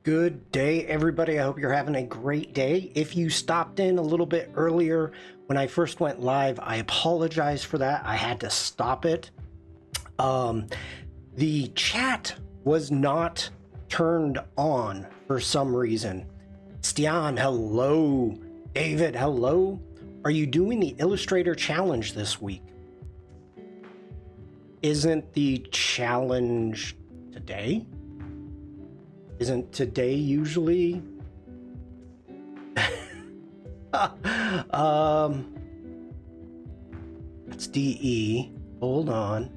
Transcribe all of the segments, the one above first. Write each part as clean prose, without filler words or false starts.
Good day, everybody. I hope you're having a great day. If you stopped in a little bit earlier when I first went live, I apologize for that. I had to stop it. The chat was not turned on for some reason. Stian, hello. David, hello. Are you doing the Illustrator challenge this week? Isn't the challenge today? Isn't today usually? That's DE. Hold on.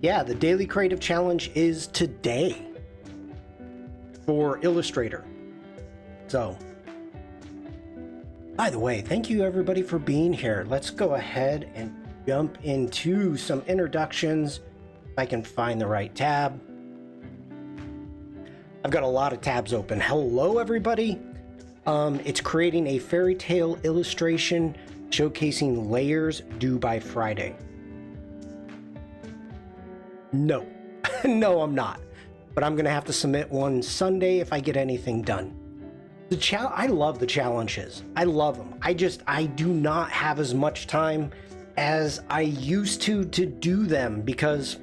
Yeah, the Daily Creative Challenge is today for Illustrator. So, by the way, thank you everybody for being here. Let's go ahead and jump into some introductions. If I can find the right tab. I've got a lot of tabs open. Hello, everybody. It's creating a fairy tale illustration showcasing layers due by Friday. No, no, I'm not. But I'm gonna have to submit one Sunday if I get anything done. I love the challenges. I love them. I do not have as much time as I used to do them because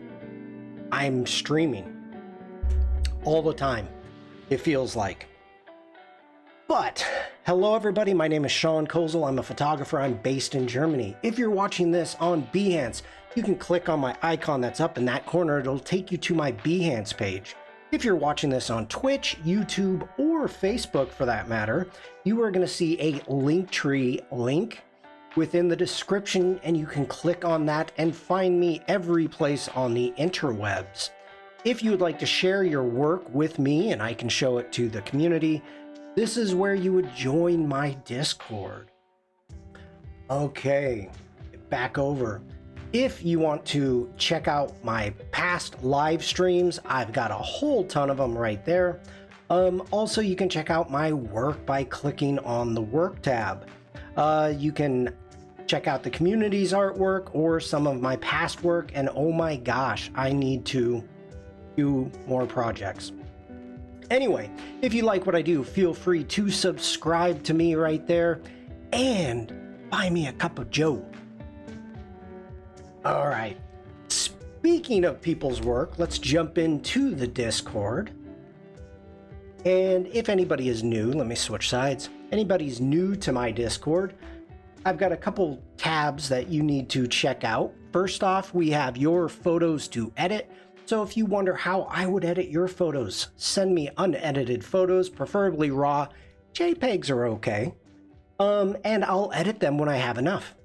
I'm streaming all the time, it feels like. But hello everybody, my name is Shawn. I'm a photographer. I'm based in Germany. If you're watching this on Behance, you can click on my icon that's up in that corner. It'll take you to my Behance page. If you're watching this on Twitch, YouTube, or Facebook for that matter, you are going to see a Linktree link within the description, and you can click on that and find me every place on the interwebs. If you would like to share your work with me and I can show it to the community, this is where you would join my Discord. Okay, back over. If you want to check out my past live streams, I've got a whole ton of them right there. Also, you can check out my work by clicking on the work tab. You can check out the community's artwork or some of my past work, and oh my gosh, I need to do more projects. Anyway, if you like what I do, feel free to subscribe to me right there and buy me a cup of joe. All right, speaking of people's work, let's jump into the Discord. And if anybody is new, let me switch sides. Anybody's new to my Discord, I've got a couple tabs that you need to check out. First off, we have your photos to edit. So if you wonder how I would edit your photos, send me unedited photos, preferably raw. JPEGs are okay. And I'll edit them when I have enough.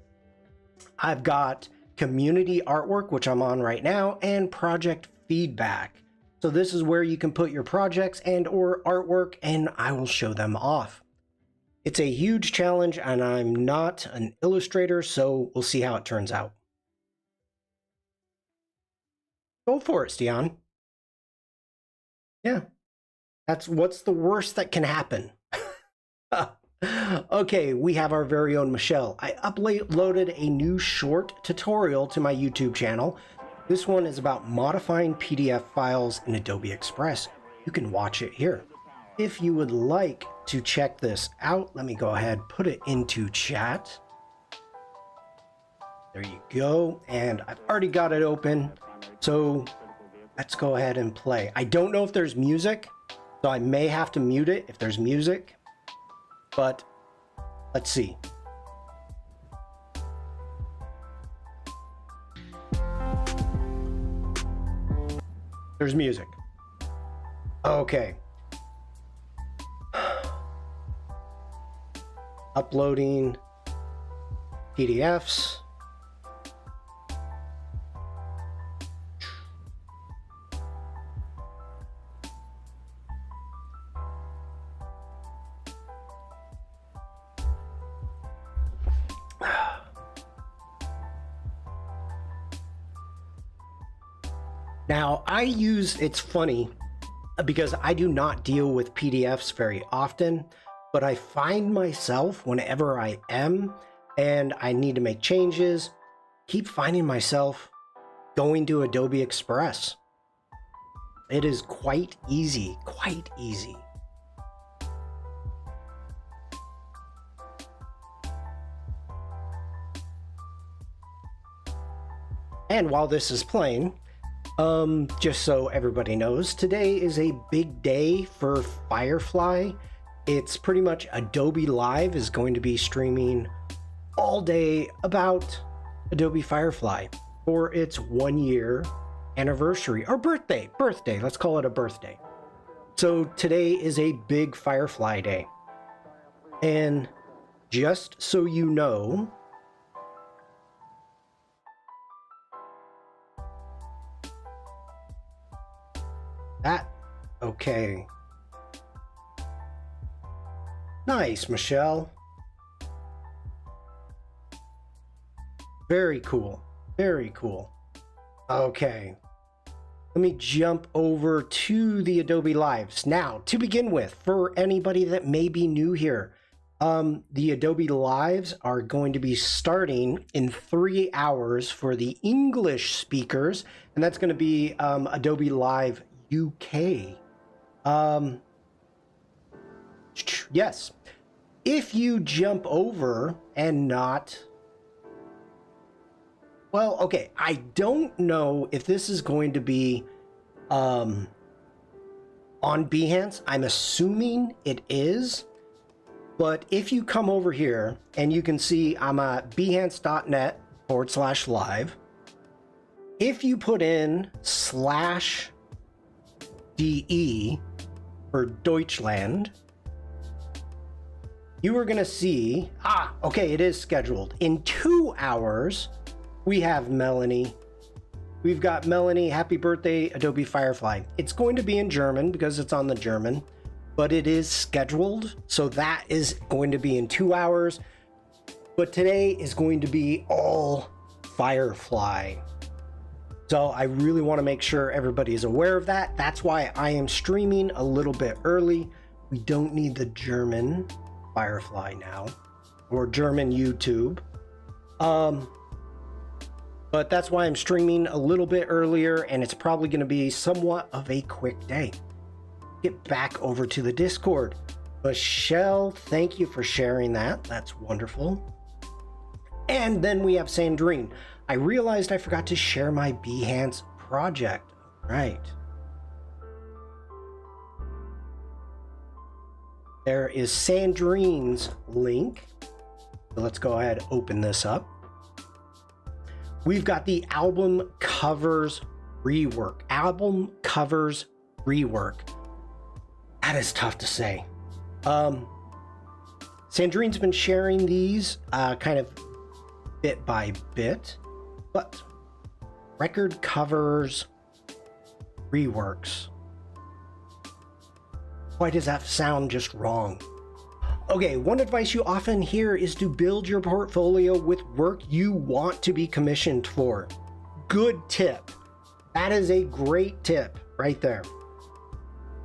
I've got community artwork, which I'm on right now, and project feedback. So this is where you can put your projects and or artwork, and I will show them off. It's a huge challenge, and I'm not an illustrator, so we'll see how it turns out. Go for it, Stian. Yeah, what's the worst that can happen? Okay, we have our very own Michelle. I uploaded a new short tutorial to my YouTube channel. This one is about modifying PDF files in Adobe Express. You can watch it here. If you would like to check this out, let me go ahead and put it into chat. There you go. And I've already got it open. So let's go ahead and play. I don't know if there's music, so I may have to mute it if there's music. But let's see. There's music. Okay. Uploading PDFs. Now, it's funny because I do not deal with PDFs very often, but I find myself whenever I am and I need to make changes, keep finding myself going to Adobe Express. It is quite easy, quite easy. And while this is playing, just so everybody knows, today is a big day for Firefly. It's pretty much Adobe Live is going to be streaming all day about Adobe Firefly for its 1 year anniversary or birthday, let's call it a birthday. So today is a big Firefly day. And just so you know, okay. Nice, Michelle. Very cool. Very cool. Okay. Let me jump over to the Adobe Lives. Now, to begin with, for anybody that may be new here, the Adobe Lives are going to be starting in 3 hours for the English speakers, and that's going to be Adobe Live UK. Yes. If you jump over and not... Well, okay, I don't know if this is going to be on Behance. I'm assuming it is. But if you come over here and you can see I'm at behance.net/live. If you put in /DE for Deutschland, you are going to see, okay, it is scheduled. In 2 hours, we have Melanie. We've got Melanie, happy birthday, Adobe Firefly. It's going to be in German because it's on the German, but it is scheduled. So that is going to be in 2 hours. But today is going to be all Firefly. So I really want to make sure everybody is aware of that. That's why I am streaming a little bit early. We don't need the German Firefly now, or German YouTube. But that's why I'm streaming a little bit earlier, and it's probably going to be somewhat of a quick day. Get back over to the Discord. Michelle, thank you for sharing that. That's wonderful. And then we have Sandrine. I realized I forgot to share my Behance project. Right. There is Sandrine's link. So let's go ahead and open this up. We've got the album covers rework. Album covers rework. That is tough to say. Sandrine's been sharing these kind of bit by bit, but record covers reworks. Why does that sound just wrong? Okay, one advice you often hear is to build your portfolio with work you want to be commissioned for. Good tip. That is a great tip right there.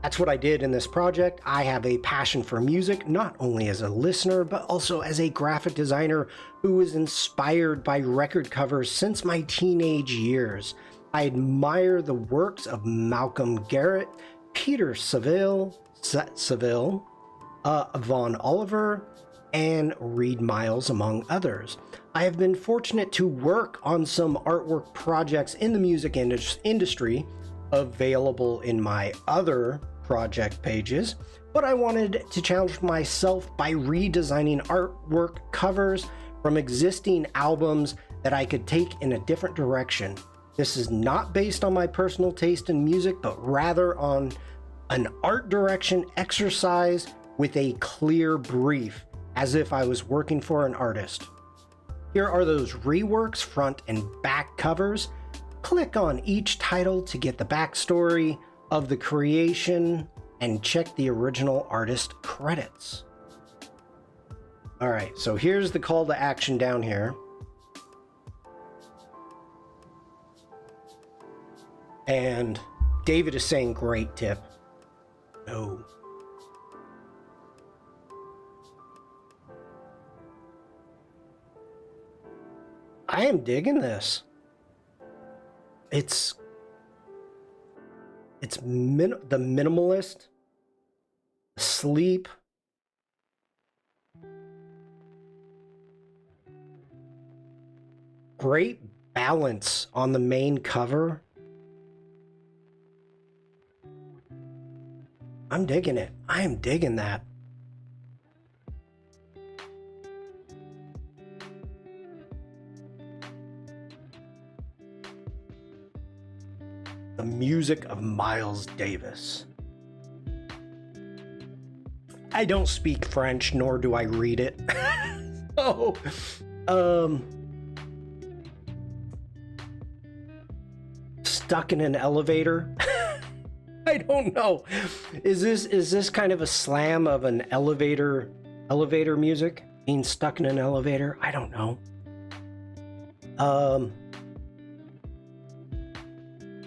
That's what I did in this project. I have a passion for music, not only as a listener, but also as a graphic designer who was inspired by record covers since my teenage years. I admire the works of Malcolm Garrett, Peter Saville, Von Oliver, and Reed Miles, among others. I have been fortunate to work on some artwork projects in the music industry available in my other project pages, but I wanted to challenge myself by redesigning artwork covers from existing albums that I could take in a different direction. This is not based on my personal taste in music, but rather on an art direction exercise with a clear brief, as if I was working for an artist. Here are those reworks, front and back covers. Click on each title to get the backstory of the creation and check the original artist credits. All right, so here's the call to action down here. And David is saying great tip. No. I am digging this. it's the minimalist, sleep. Great balance on the main cover. I'm digging it. I am digging that. The music of Miles Davis. I don't speak French, nor do I read it. So, stuck in an elevator. I don't know. Is this kind of a slam of an elevator music? Being stuck in an elevator? I don't know.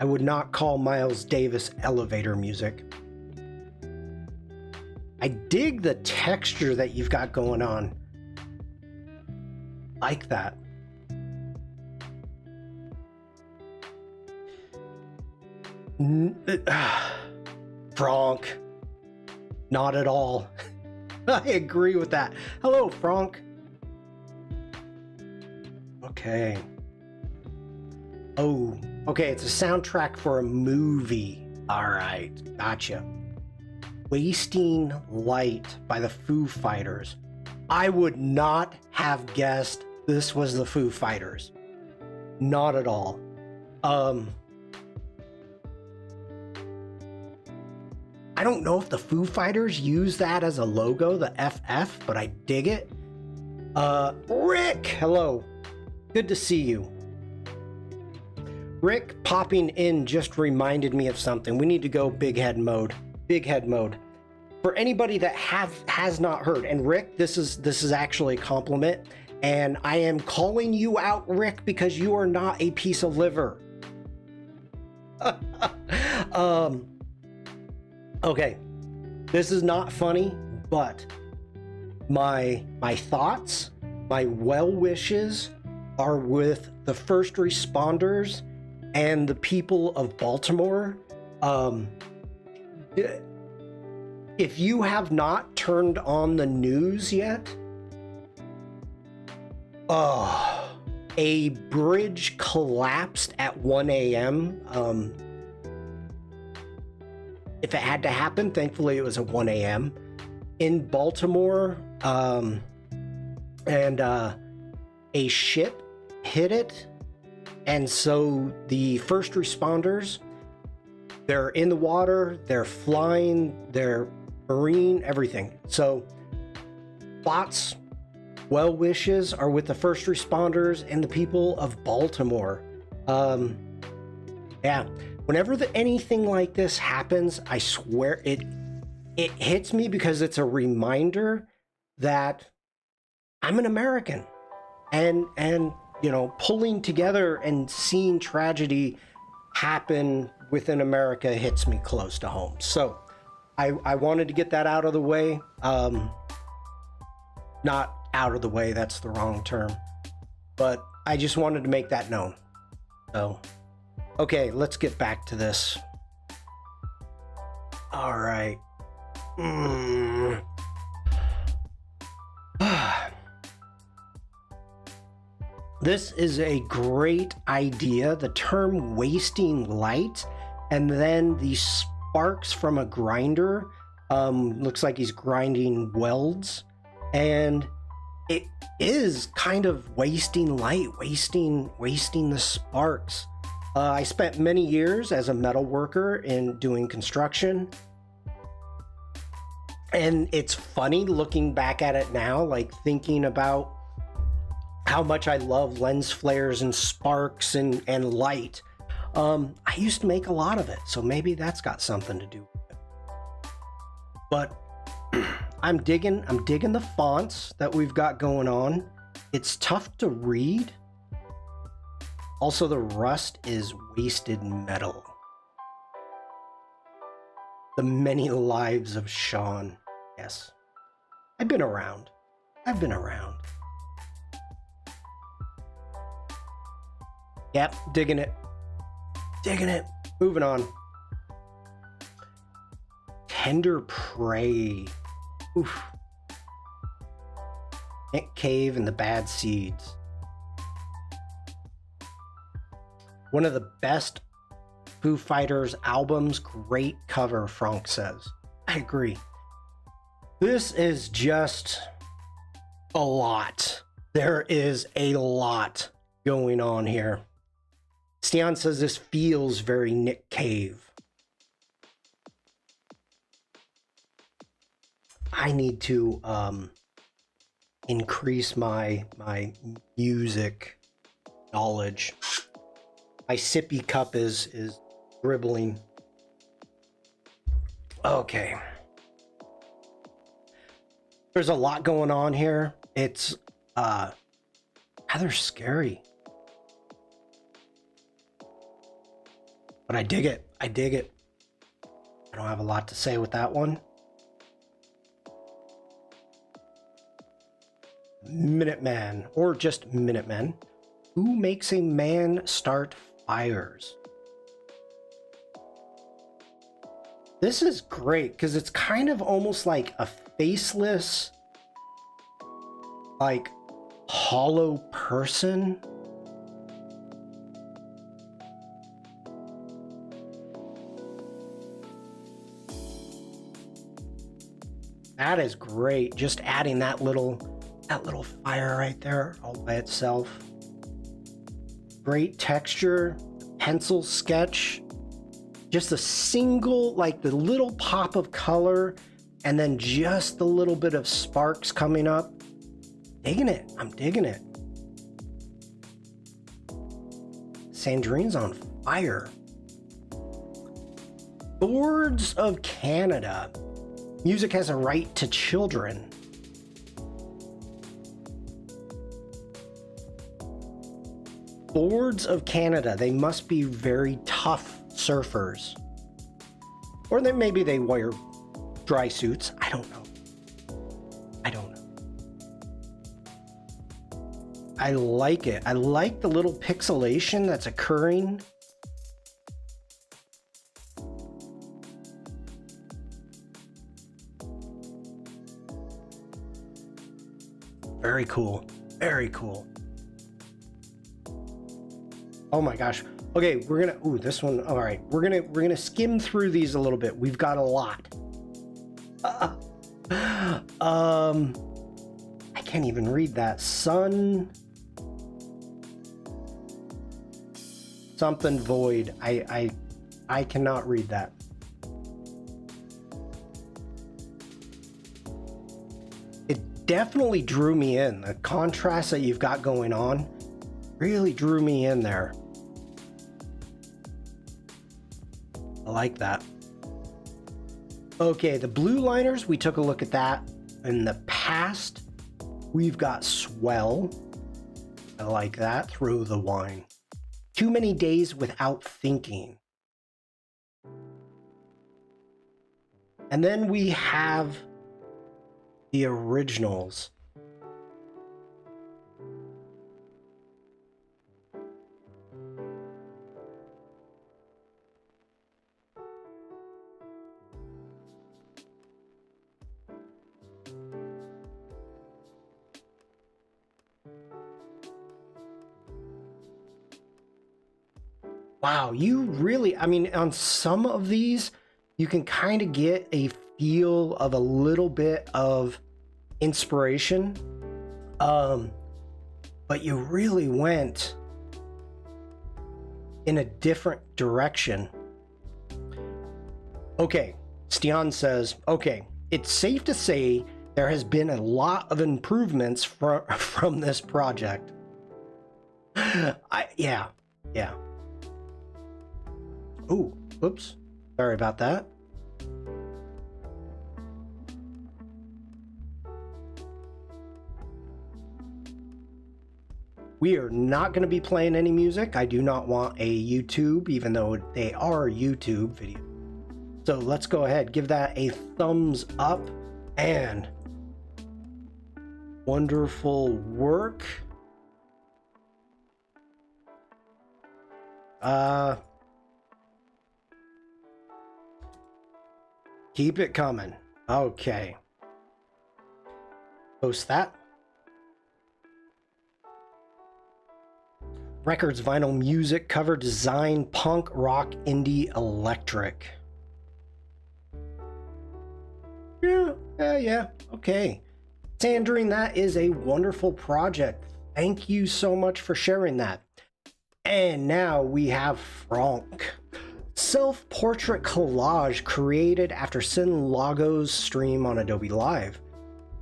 I would not call Miles Davis elevator music. I dig the texture that you've got going on. Like that. Franck. Not at all. I agree with that. Hello, Franck. Okay. Oh, okay, it's a soundtrack for a movie. All right, gotcha. Wasting Light by the Foo Fighters. I would not have guessed this was the Foo Fighters. Not at all. I don't know if the Foo Fighters use that as a logo, the FF, but I dig it. Rick, hello. Good to see you. Rick popping in just reminded me of something. We need to go big head mode. Big head mode. For anybody that has not heard, and Rick, this is actually a compliment, and I am calling you out, Rick, because you are not a piece of liver. Okay, this is not funny, but my thoughts, my well wishes are with the first responders and the people of Baltimore. If you have not turned on the news yet, a bridge collapsed at 1 a.m. If it had to happen, thankfully it was at 1 a.m. in Baltimore, and a ship hit it. And so the first responders, they're in the water, they're flying, they're marine, everything. So thoughts, well wishes are with the first responders and the people of Baltimore. Yeah, whenever anything like this happens, I swear it hits me because it's a reminder that I'm an American, and you know, pulling together and seeing tragedy happen within America hits me close to home. So I wanted to get that out of the way. Not out of the way, that's the wrong term, but I just wanted to make that known. So, okay, let's get back to this. All right. This is a great idea. The term wasting light, and then the sparks from a grinder. Looks like he's grinding welds, and it is kind of wasting light, wasting the sparks. I spent many years as a metal worker in doing construction, and it's funny looking back at it now, like thinking about how much I love lens flares and sparks and light. I used to make a lot of it, so maybe that's got something to do with it. But I'm digging the fonts that we've got going on. It's tough to read. Also, the rust is wasted metal. The many lives of Shawn. Yes. I've been around. Yep, digging it. Digging it. Moving on. Tender Prey. Oof. Nick Cave and the Bad Seeds. One of the best Foo Fighters albums. Great cover, Frank says. I agree. This is just a lot. There is a lot going on here. Stian says this feels very Nick Cave. I need to increase my music knowledge. My sippy cup is dribbling. Okay. There's a lot going on here. It's rather scary. But I dig it. I dig it. I don't have a lot to say with that one. Minuteman, or just Minutemen. Who makes a man start fires? This is great because it's kind of almost like a faceless, like hollow person. That is great. Just adding that little fire right there all by itself. Great texture, pencil sketch. Just a single, like the little pop of color, and then just the little bit of sparks coming up. Digging it. I'm digging it. Sandrine's on fire. Boards of Canada. Music has a right to children. Boards of Canada. They must be very tough surfers. Or then maybe they wear dry suits. I don't know. I don't know. I like it. I like the little pixelation that's occurring. Very cool. Very cool. Oh my gosh. Okay, we're gonna, ooh, this one, all right. We're gonna skim through these a little bit. We've got a lot. I can't even read that. Sun something void. I cannot read that. It definitely drew me in. The contrast that you've got going on really drew me in there. I like that. Okay, the blue liners, we took a look at that in the past. We've got Swell. I like that. Through the Wine. Too Many Days Without Thinking. And then we have the originals. Wow, you really, I mean, on some of these, you can kind of get a feel of a little bit of inspiration. But you really went in a different direction. Okay, Stian says, okay, it's safe to say there has been a lot of improvements from this project. Yeah. Ooh, oops. Sorry about that. We are not going to be playing any music. I do not want a YouTube, even though they are YouTube videos. So let's go ahead, give that a thumbs up, and wonderful work. Keep it coming. Okay. Post that. Records, vinyl, music, cover design, punk, rock, indie, electric. Yeah. Okay. Sandrine, that is a wonderful project. Thank you so much for sharing that. And now we have Frank. Self-portrait collage created after Sin Lago's stream on Adobe Live.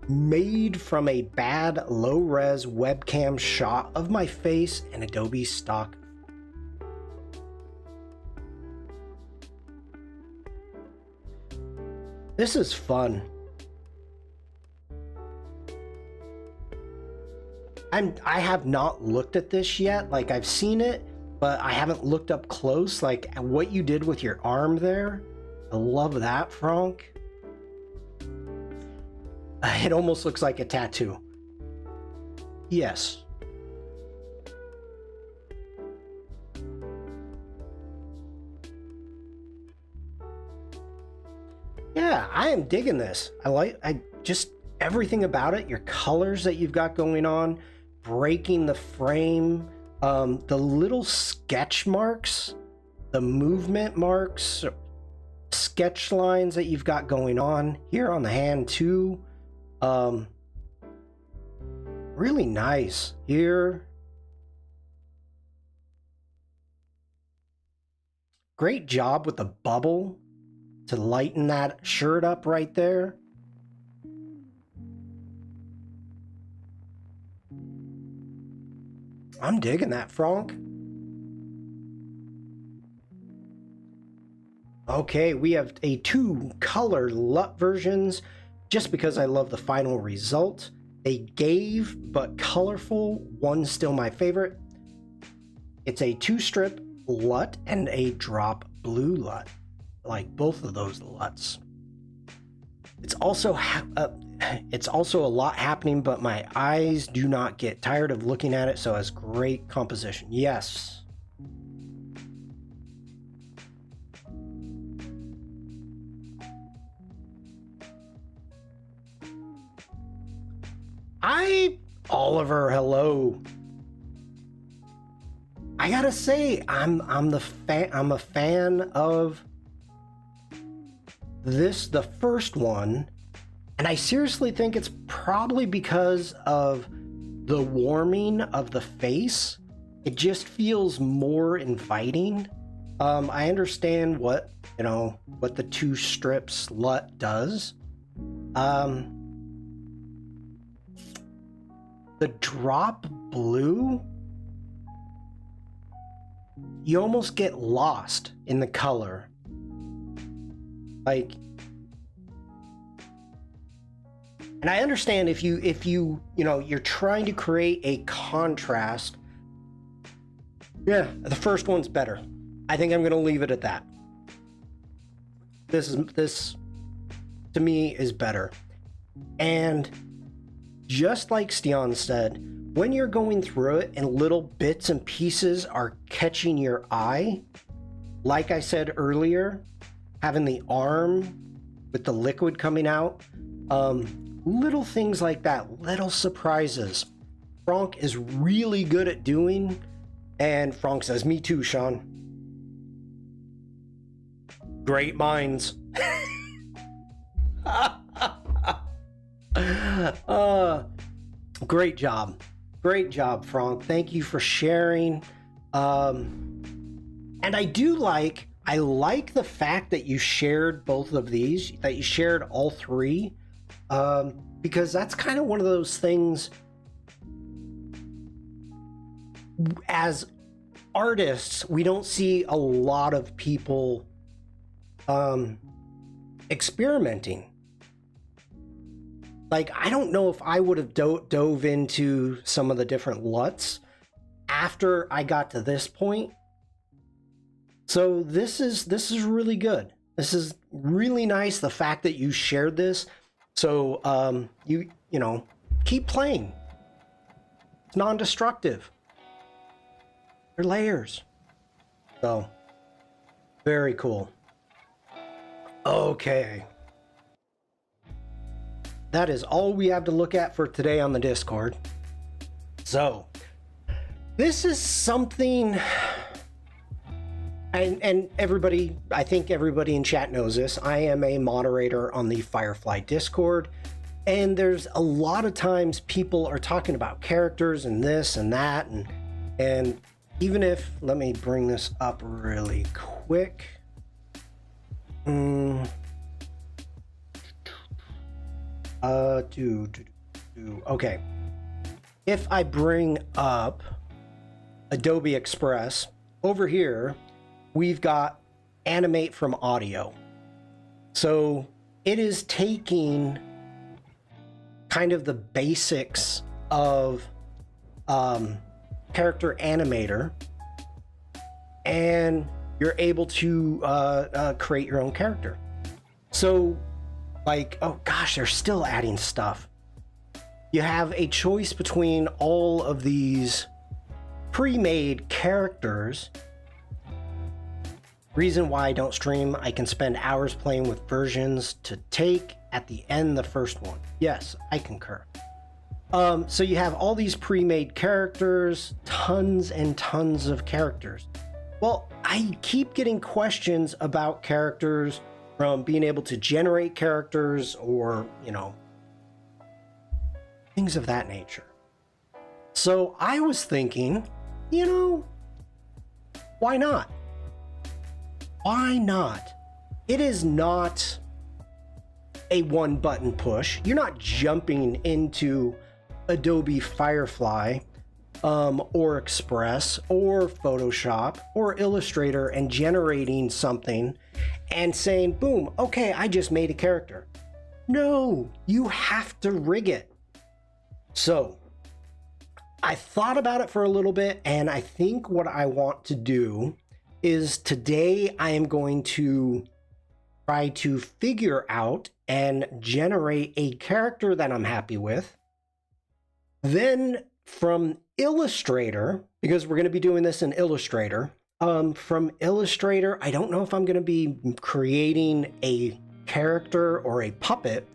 Made from a bad low-res webcam shot of my face in Adobe stock. This is fun. I have not looked at this yet. Like, I've seen it, but I haven't looked up close. Like, what you did with your arm there. I love that, Frank. It almost looks like a tattoo. Yes. Yeah, I am digging this. I just everything about it, your colors that you've got going on, breaking the frame, the little sketch marks, the movement marks, sketch lines that you've got going on here on the hand too. Really nice here. Great job with the bubble to lighten that shirt up right there. I'm digging that, Frank. Okay, we have a 2 color LUT versions just because I love the final result. A gave but colorful, one still my favorite. It's a 2-strip LUT and a drop blue LUT. Like both of those LUTs. It's also a lot happening, but my eyes do not get tired of looking at it, so it's great composition. Yes. Oliver, hello. I gotta say, I'm a fan of this, the first one, and I seriously think it's probably because of the warming of the face. It just feels more inviting. I understand what the 2 strips LUT does. The drop blue, you almost get lost in the color. Like, and I understand if you're trying to create a contrast. Yeah, the first one's better. I think I'm going to leave it at that. This to me is better. And just like Stian said, when you're going through it and little bits and pieces are catching your eye, like I said earlier, having the arm with the liquid coming out, little things like that, little surprises, Frank is really good at doing. And Frank says, me too, Shawn. Great minds. Great job, Frank. Thank you for sharing. And I like the fact that you shared both of these, that you shared all 3, because that's kind of one of those things. As artists, we don't see a lot of people experimenting. Like, I don't know if I would have dove into some of the different LUTs after I got to this point. So this is really good. This is really nice, the fact that you shared this. So you keep playing. It's non-destructive. They're layers. So very cool. Okay. that is all we have to look at for today on the Discord. So this is something, and everybody, I think everybody in chat knows this. I am a moderator on the Firefly Discord, and there's a lot of times people are talking about characters and this and that, and even if, let me bring this up really quick. Okay. If I bring up Adobe Express, over here, we've got animate from audio. So it is taking kind of the basics of character animator, and you're able to create your own character. So like, oh gosh, they're still adding stuff. You have a choice between all of these pre-made characters. Reason why I don't stream, I can spend hours playing with versions to take at the end the first one. Yes, I concur. So you have all these pre-made characters, tons and tons of characters. Well, I keep getting questions about characters, from being able to generate characters or, you know, things of that nature. So I was thinking, you know, why not? Why not? It is not a one button push. You're not jumping into Adobe Firefly or Express or Photoshop or Illustrator and generating something and saying, boom, okay, I just made a character. No, you have to rig it. So I thought about it for a little bit, and I think what I want to do is today I am going to try to figure out and generate a character that I'm happy with. Then from Illustrator, because we're going to be doing this in Illustrator, from Illustrator, I don't know if I'm going to be creating a character or a puppet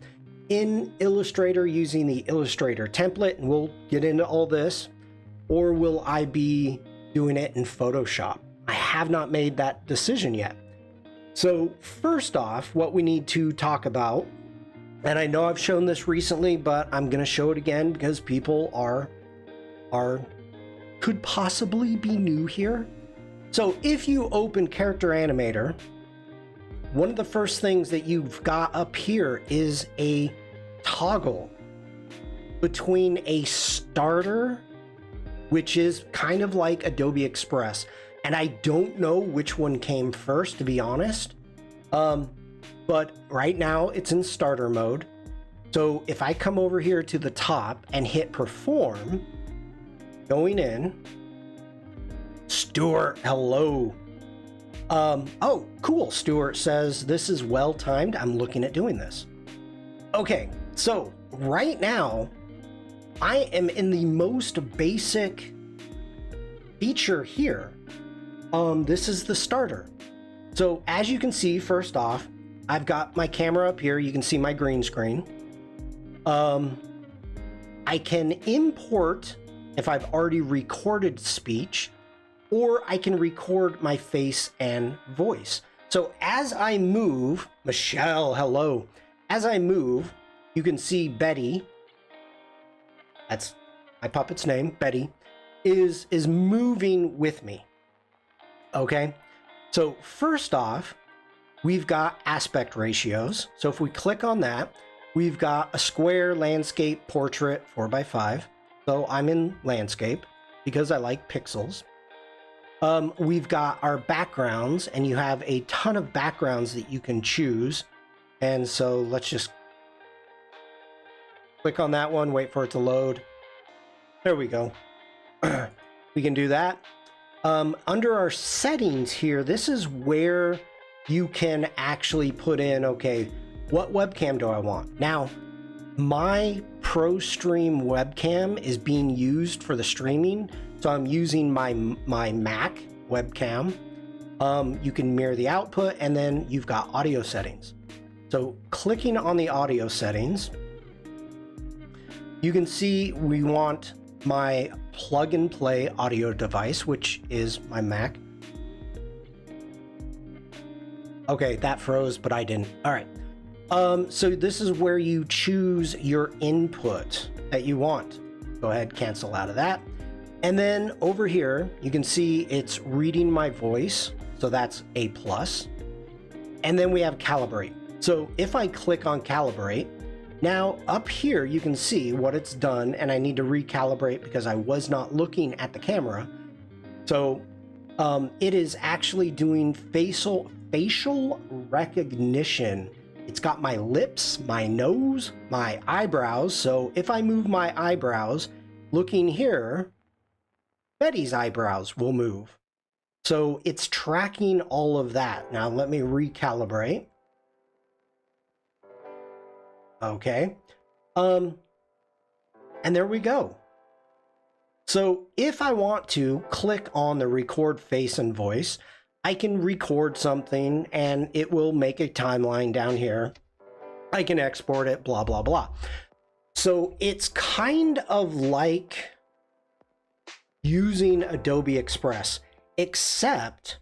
in Illustrator using the Illustrator template, and we'll get into all this, or will I be doing it in Photoshop? I have not made that decision yet. So first off, what we need to talk about, and I know I've shown this recently, but I'm going to show it again because people could possibly be new here. So if you open Character Animator, one of the first things that you've got up here is a toggle between a starter, which is kind of like Adobe Express. And I don't know which one came first, to be honest. But right now it's in starter mode. So if I come over here to the top and hit perform, going in, Stuart, hello. Oh, cool. Stuart says this is well timed. I'm looking at doing this. Okay, so right now I am in the most basic feature here. This is the starter. So as you can see, first off, I've got my camera up here. You can see my green screen. I can import if I've already recorded speech, or I can record my face and voice. So as I move, Michelle, hello. As I move, you can see Betty, that's my puppet's name, Betty, is moving with me. Okay, so first off, we've got aspect ratios. So if we click on that, we've got a square, landscape, portrait, 4x5. So I'm in landscape because I like pixels. We've got our backgrounds, and you have a ton of backgrounds that you can choose. And so let's just click on that one, wait for it to load. There we go. We can do that. Under our settings here, this is where you can actually put in, okay, what webcam do I want? Now, my ProStream webcam is being used for the streaming, so I'm using my Mac webcam. You can mirror the output, and then you've got audio settings. So clicking on the audio settings, you can see we want my plug and play audio device, which is my Mac. Okay, that froze, but I didn't. All right. So this is where you choose your input that you want. Go ahead, cancel out of that. And then over here, you can see it's reading my voice. So that's a plus. And then we have calibrate. So if I click on calibrate, now up here, you can see what it's done. And I need to recalibrate because I was not looking at the camera. So it is actually doing facial recognition. It's got my lips, my nose, my eyebrows. So if I move my eyebrows, looking here, Betty's eyebrows will move. So it's tracking all of that. Now let me recalibrate. Okay. And there we go. So if I want to click on the record face and voice, I can record something and it will make a timeline down here. I can export it, blah, blah, blah. So it's kind of like using Adobe Express, except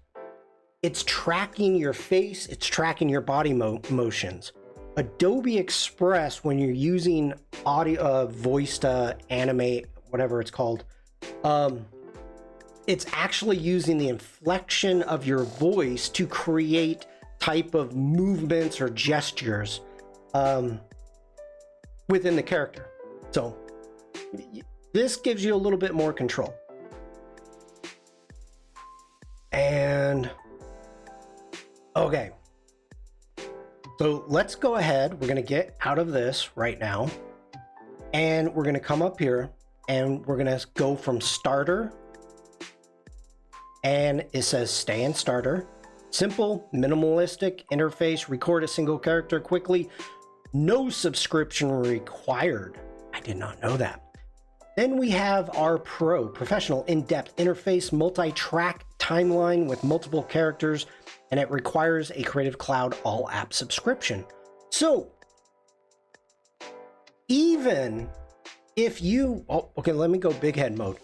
it's tracking your face, it's tracking your body motions. Adobe Express, when you're using audio, voice to animate, whatever it's called, it's actually using the inflection of your voice to create type of movements or gestures within the character. So this gives you a little bit more control. And okay, so let's go ahead. We're going to get out of this right now, and we're going to come up here and we're going to go from starter. And it says stay in starter. Simple, minimalistic interface, record a single character quickly. No subscription required. I did not know that. Then we have our professional in-depth interface, multi-track timeline with multiple characters, and it requires a Creative Cloud all app subscription. So even if you, okay, let me go big head mode.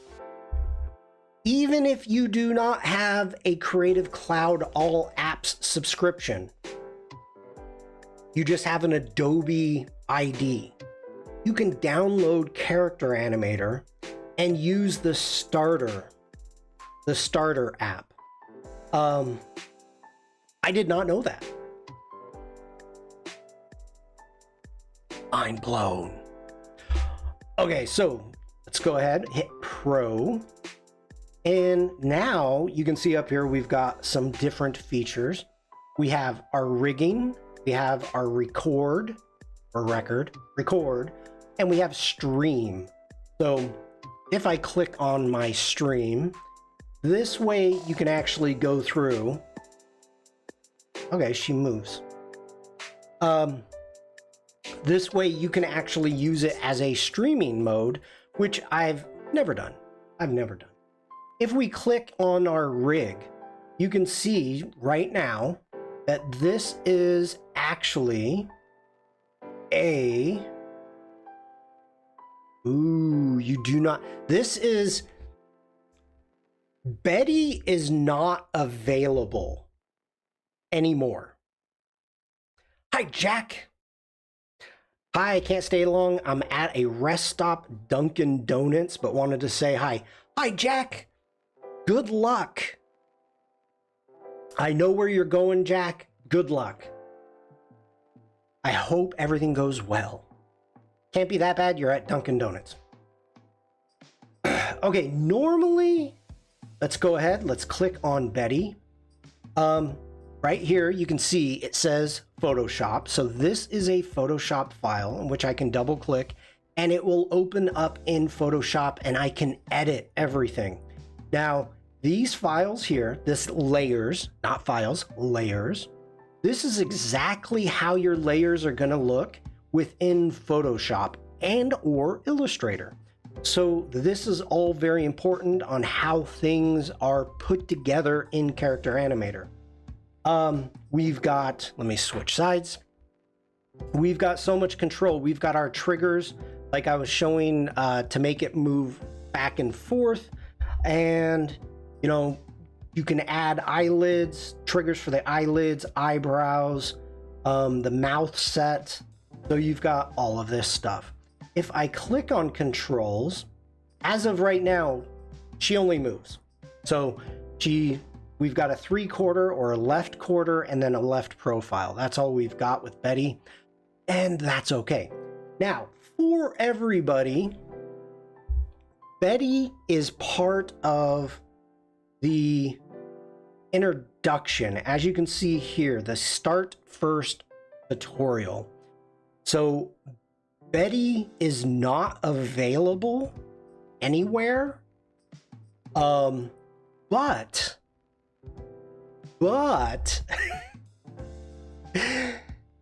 Even if you do not have a Creative Cloud all apps subscription, you just have an Adobe ID, you can download Character Animator and use the starter app. I did not know that. I'm blown. Okay, so let's go ahead, hit Pro. And now you can see up here, we've got some different features. We have our rigging, we have our record, and we have stream. So if I click on my stream, this way you can actually go through. Okay, she moves. This way you can actually use it as a streaming mode, which I've never done. If we click on our rig, you can see right now that this is actually Betty is not available anymore. Hi, Jack. Hi, I can't stay long. I'm at a rest stop, Dunkin' Donuts, but wanted to say hi. Hi, Jack. Good luck. I know where you're going, Jack. Good luck. I hope everything goes well. Can't be that bad. You're at Dunkin' Donuts. Okay, normally, let's go ahead. Let's click on Betty. Right here, you can see it says Photoshop. So this is a Photoshop file in which I can double click and it will open up in Photoshop and I can edit everything. Now, these files here, this layers, not files, layers. This is exactly how your layers are gonna look within Photoshop and or Illustrator. So this is all very important on how things are put together in Character Animator. We've got, let me switch sides. We've got so much control. We've got our triggers. like I was showing, to make it move back and forth. And, you know, you can add eyelids, triggers for the eyelids, eyebrows, the mouth set. So you've got all of this stuff. If I click on controls, as of right now, she only moves. So we've got a 3/4 or a left quarter and then a left profile. That's all we've got with Betty, and that's okay. Now, for everybody, Betty is part of the introduction. As you can see here, the start first tutorial. So Betty is not available anywhere. But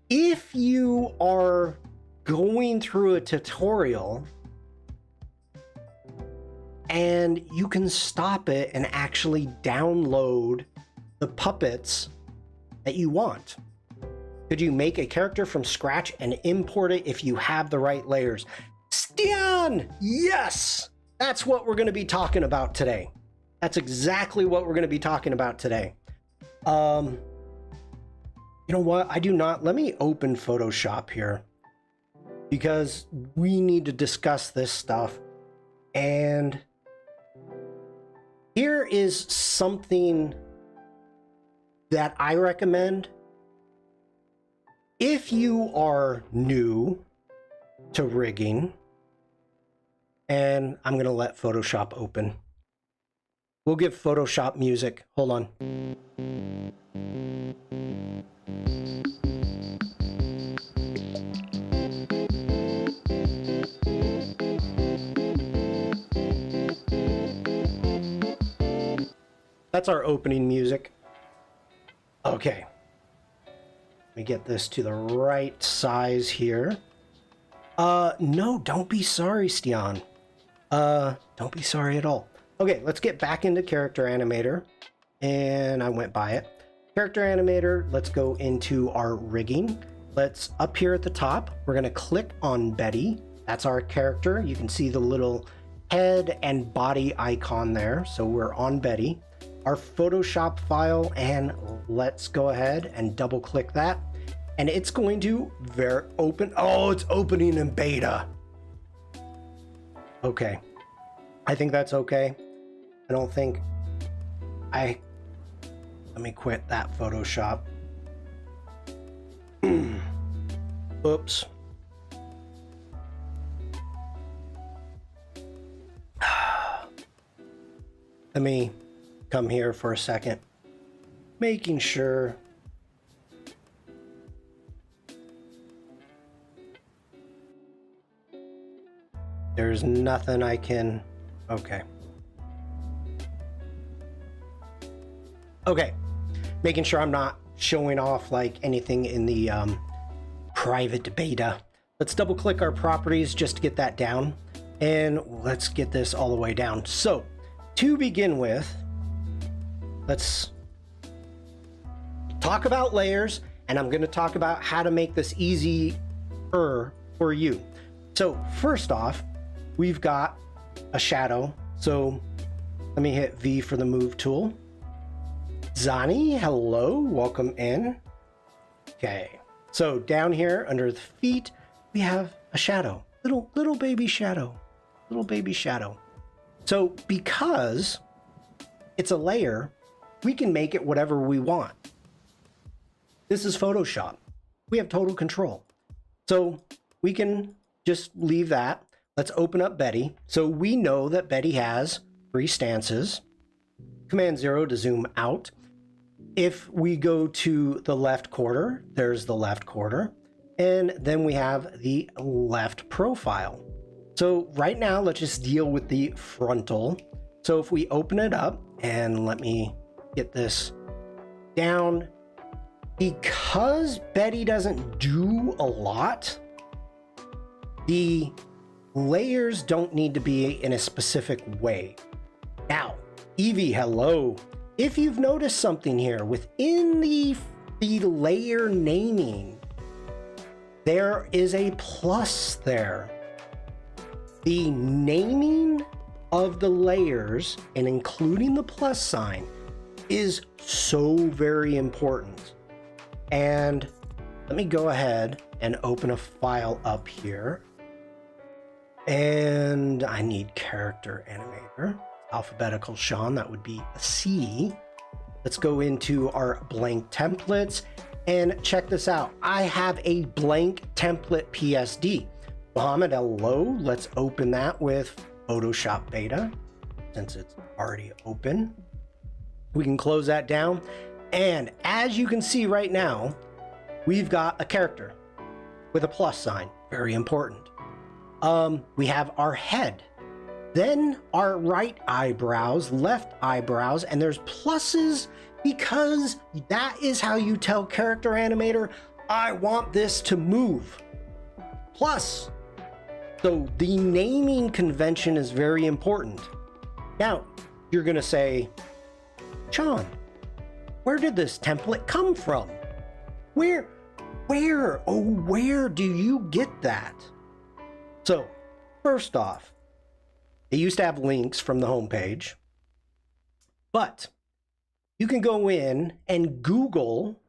if you are going through a tutorial and you can stop it and actually download the puppets that you want. Could you make a character from scratch and import it if you have the right layers? Stian, yes! That's what we're going to be talking about today. That's exactly what we're going to be talking about today. You know what? I do not. Let me open Photoshop here because we need to discuss this stuff. And here is something that I recommend. If you are new to rigging, and I'm going to let Photoshop open. We'll give Photoshop music. Hold on. That's our opening music. Okay. Let me get this to the right size here. No, don't be sorry, Stian. Don't be sorry at all. Okay, let's get back into Character Animator. And I went by it. Character Animator, let's go into our rigging. Let's, up here at the top, we're gonna click on Betty. That's our character. You can see the little head and body icon there. So we're on Betty. Our Photoshop file, and let's go ahead and double click that. And it's going to open. Oh, it's opening in beta. Okay. I think that's okay. I don't think let me quit that Photoshop. Oops. Let me come here for a second. Making sure. There's nothing I can. Okay. Okay. Making sure I'm not showing off like anything in the private beta. Let's double click our properties just to get that down. And let's get this all the way down. So to begin with, let's talk about layers, and I'm going to talk about how to make this easier for you. So first off, we've got a shadow. So let me hit V for the move tool. Zani, hello, welcome in. Okay, so down here under the feet, we have a shadow, little baby shadow, little baby shadow. So because it's a layer, we can make it whatever we want. This is Photoshop. We have total control. So we can just leave that. Let's open up Betty. So we know that Betty has 3 stances. Command 0 to zoom out. If we go to the left quarter, there's the left quarter. And then we have the left profile. So right now, let's just deal with the frontal. So if we open it up, and let me get this down. Because Betty doesn't do a lot, the layers don't need to be in a specific way. Now, Evie, hello. If you've noticed something here within the layer naming, there is a plus there. The naming of the layers and including the plus sign is so very important. And let me go ahead and open a file up here. And I need character animator, alphabetical Shawn, that would be a C. Let's go into our blank templates and check this out. I have a blank template PSD. Mohammed, hello. Let's open that with Photoshop Beta since it's already open. We can close that down. And as you can see right now, we've got a character with a plus sign, very important. We have our head, then our right eyebrows, left eyebrows, and there's pluses because that is how you tell character animator, I want this to move. Plus. So the naming convention is very important. Now, you're gonna say, Shawn, where did this template come from? Where do you get that? So, first off, they used to have links from the homepage, but you can go in and Google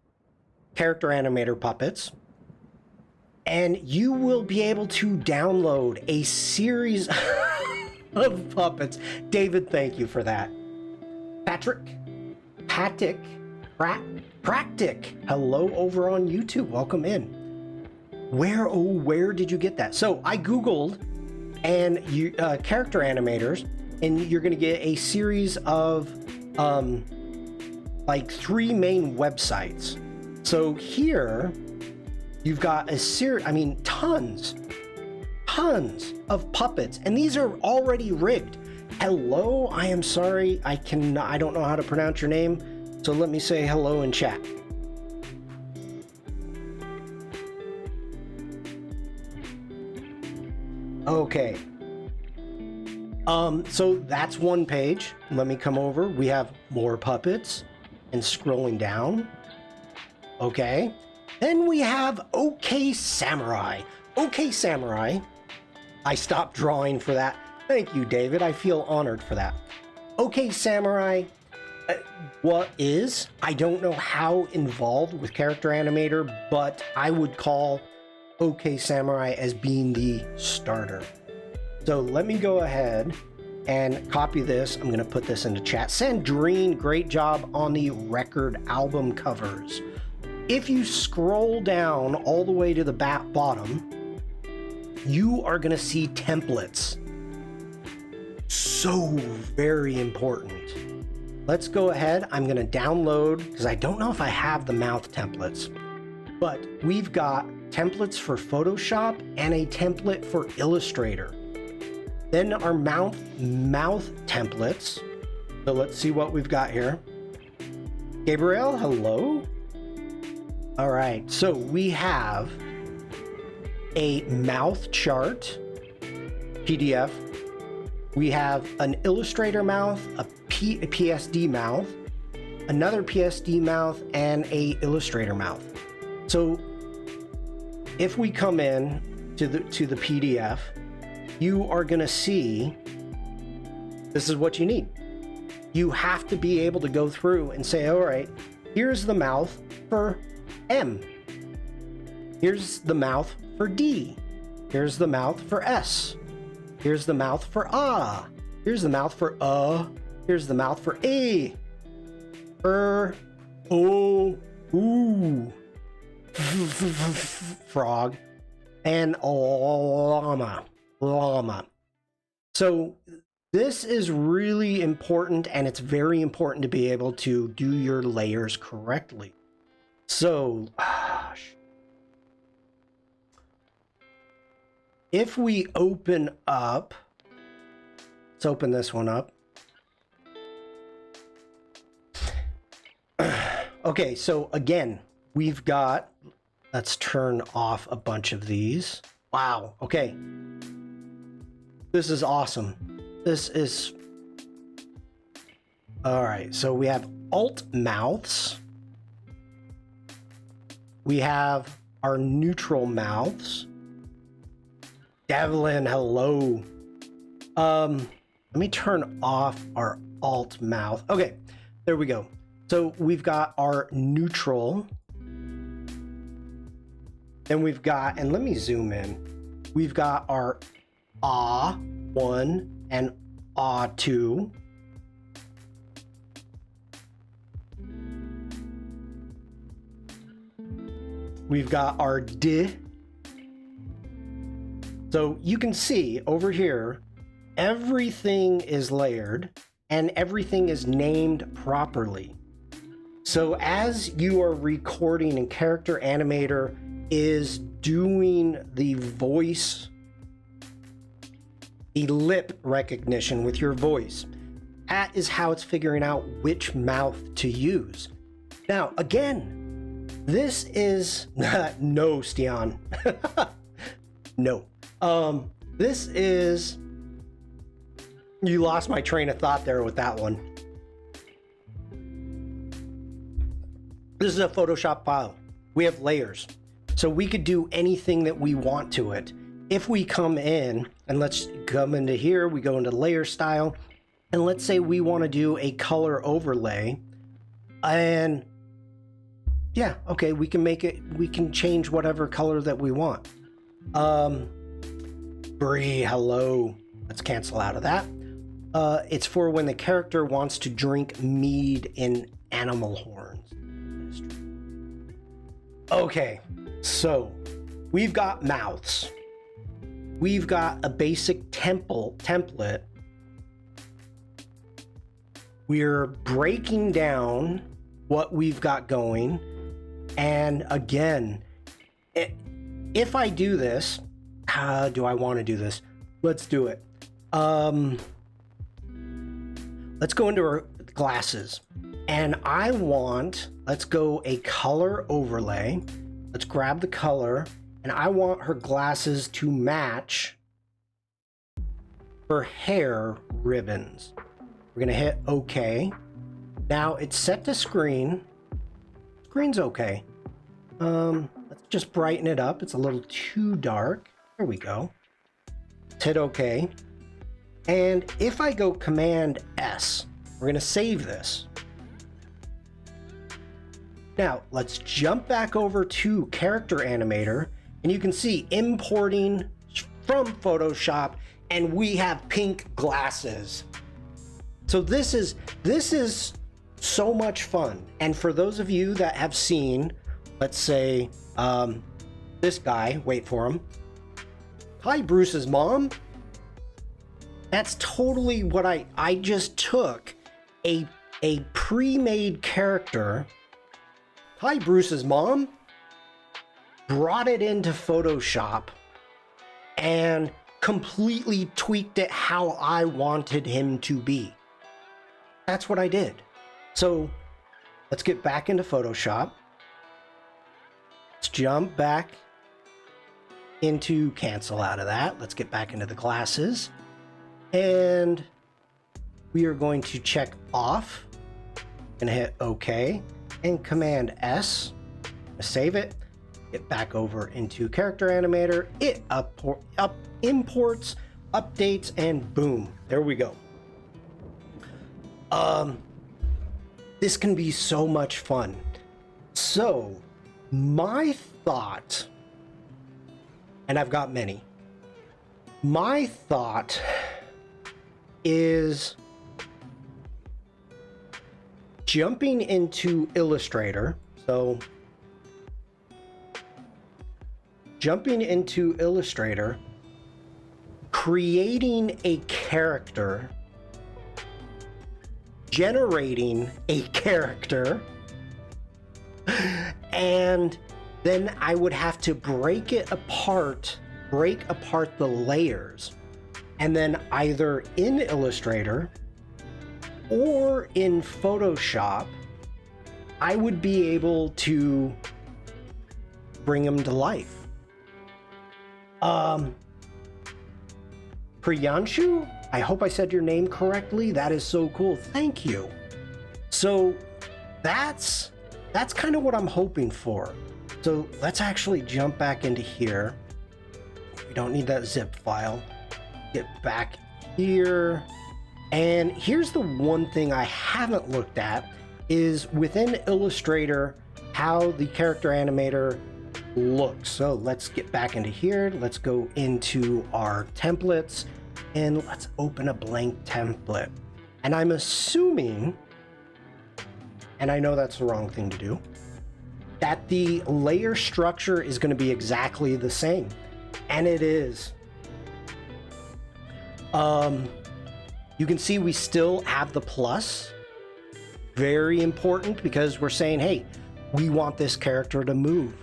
character animator puppets, and you will be able to download a series of puppets. David, thank you for that. Practic, hello over on YouTube, welcome in. Where did you get that? So I Googled and you character animators, and you're gonna get a series of like 3 main websites. So here you've got a series, I mean, tons of puppets, and these are already rigged. Hello, I am sorry, I don't know how to pronounce your name, so let me say hello in chat. Okay. So that's one page. Let me come over. We have more puppets and scrolling down. Okay. Then we have OK Samurai. OK Samurai. I stopped drawing for that. Thank you, David. I feel honored for that. OK Samurai. I don't know how involved with character animator, but I would call OK Samurai as being the starter. So let me go ahead and copy this. I'm going to put this into chat. Sandrine, great job on the record album covers. If you scroll down all the way to the bottom, you are going to see templates. So very important. Let's go ahead. I'm going to download, because I don't know if I have the mouth templates, but we've got templates for Photoshop and a template for Illustrator. Then our mouth templates. So let's see what we've got here. Gabriel, hello. All right, so we have a mouth chart PDF. We have an Illustrator mouth, a PSD mouth, another PSD mouth, and a Illustrator mouth. So if we come in to the PDF, you are going to see this is what you need. You have to be able to go through and say, all right, here's the mouth for M. Here's the mouth for D. Here's the mouth for S. Here's the mouth for ah. Here's the mouth for Here's the mouth for A. O, ooh. Frog. And llama. So this is really important, and it's very important to be able to do your layers correctly. So, if we open up, let's open this one up. Okay, so again, we've got, let's turn off a bunch of these. Wow, okay. This is awesome. This is, all right, so we have alt mouths. We have our neutral mouths. Devlin, hello. Let me turn off our alt mouth. Okay, there we go. So we've got our neutral. Then we've got, and let me zoom in. We've got our ah 1 and ah 2. We've got our D. So you can see over here, everything is layered and everything is named properly. So as you are recording and Character Animator is doing the voice, the lip recognition with your voice, that is how it's figuring out which mouth to use. Now, again, this is no, Stian. No. This is, you lost my train of thought there with that one. This is a Photoshop file. We have layers. So we could do anything that we want to it. If we come in, and let's come into here, we go into layer style, and let's say we want to do a color overlay, and yeah, okay, we can make it, we can change whatever color that we want. Bree, hello. Let's cancel out of that. It's for when the character wants to drink mead in animal horns. Okay, so we've got mouths. We've got a basic template. We're breaking down what we've got going. And again, if I do this, how do I want to do this? Let's do it. Let's go into our glasses. And I want, let's go a color overlay. Let's grab the color. And I want her glasses to match her hair ribbons. We're gonna hit OK. Now it's set to screen. Screen's okay. Let's just brighten it up. It's a little too dark. There we go. Let's hit OK. And if I go Command S, we're gonna save this. Now let's jump back over to Character Animator, and you can see importing from Photoshop, and we have pink glasses. So this is so much fun. And for those of you that have seen, let's say, this guy, wait for him. Hi, Bruce's mom. That's totally what I just took a pre-made character. Hi, Bruce's mom. Brought it into Photoshop and completely tweaked it how I wanted him to be. That's what I did. So let's get back into Photoshop. Let's jump back into cancel out of that. Let's get back into the glasses. And we are going to check off and hit OK and Command S. Save it. Get back over into Character Animator. It imports, updates, and boom, there we go. This can be so much fun. So my thought, and I've got many, my thought is jumping into Illustrator. So jumping into Illustrator, creating a character, generating a character, and then I would have to break apart the layers, and then either in Illustrator or in Photoshop, I would be able to bring them to life. Priyanshu, I hope I said your name correctly. That is so cool. Thank you. So that's kind of what I'm hoping for. So let's actually jump back into here. We don't need that zip file. Get back here. And here's the one thing I haven't looked at is within Illustrator, how the character animator looks. So let's get back into here. Let's go into our templates and let's open a blank template. And I'm assuming, and I know that's the wrong thing to do, that the layer structure is going to be exactly the same. And it is. You can see we still have the plus. Very important because we're saying, hey, we want this character to move.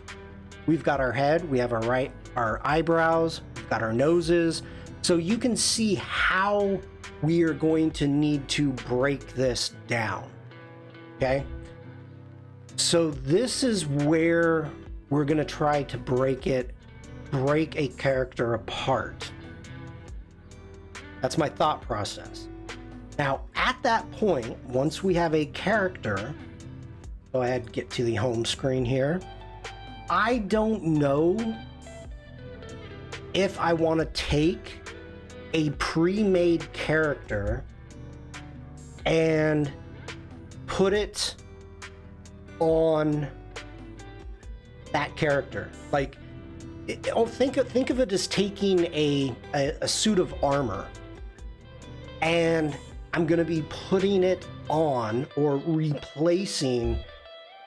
We've got our head, we have our eyebrows, we've got our noses. So you can see how we are going to need to break this down. Okay? So this is where we're going to try to break a character apart. That's my thought process. Now, at that point, once we have a character, go ahead, get to the home screen here. I don't know if I want to take a pre-made character and put it on that character. Like, think of it as taking a suit of armor, and I'm going to be putting it on or replacing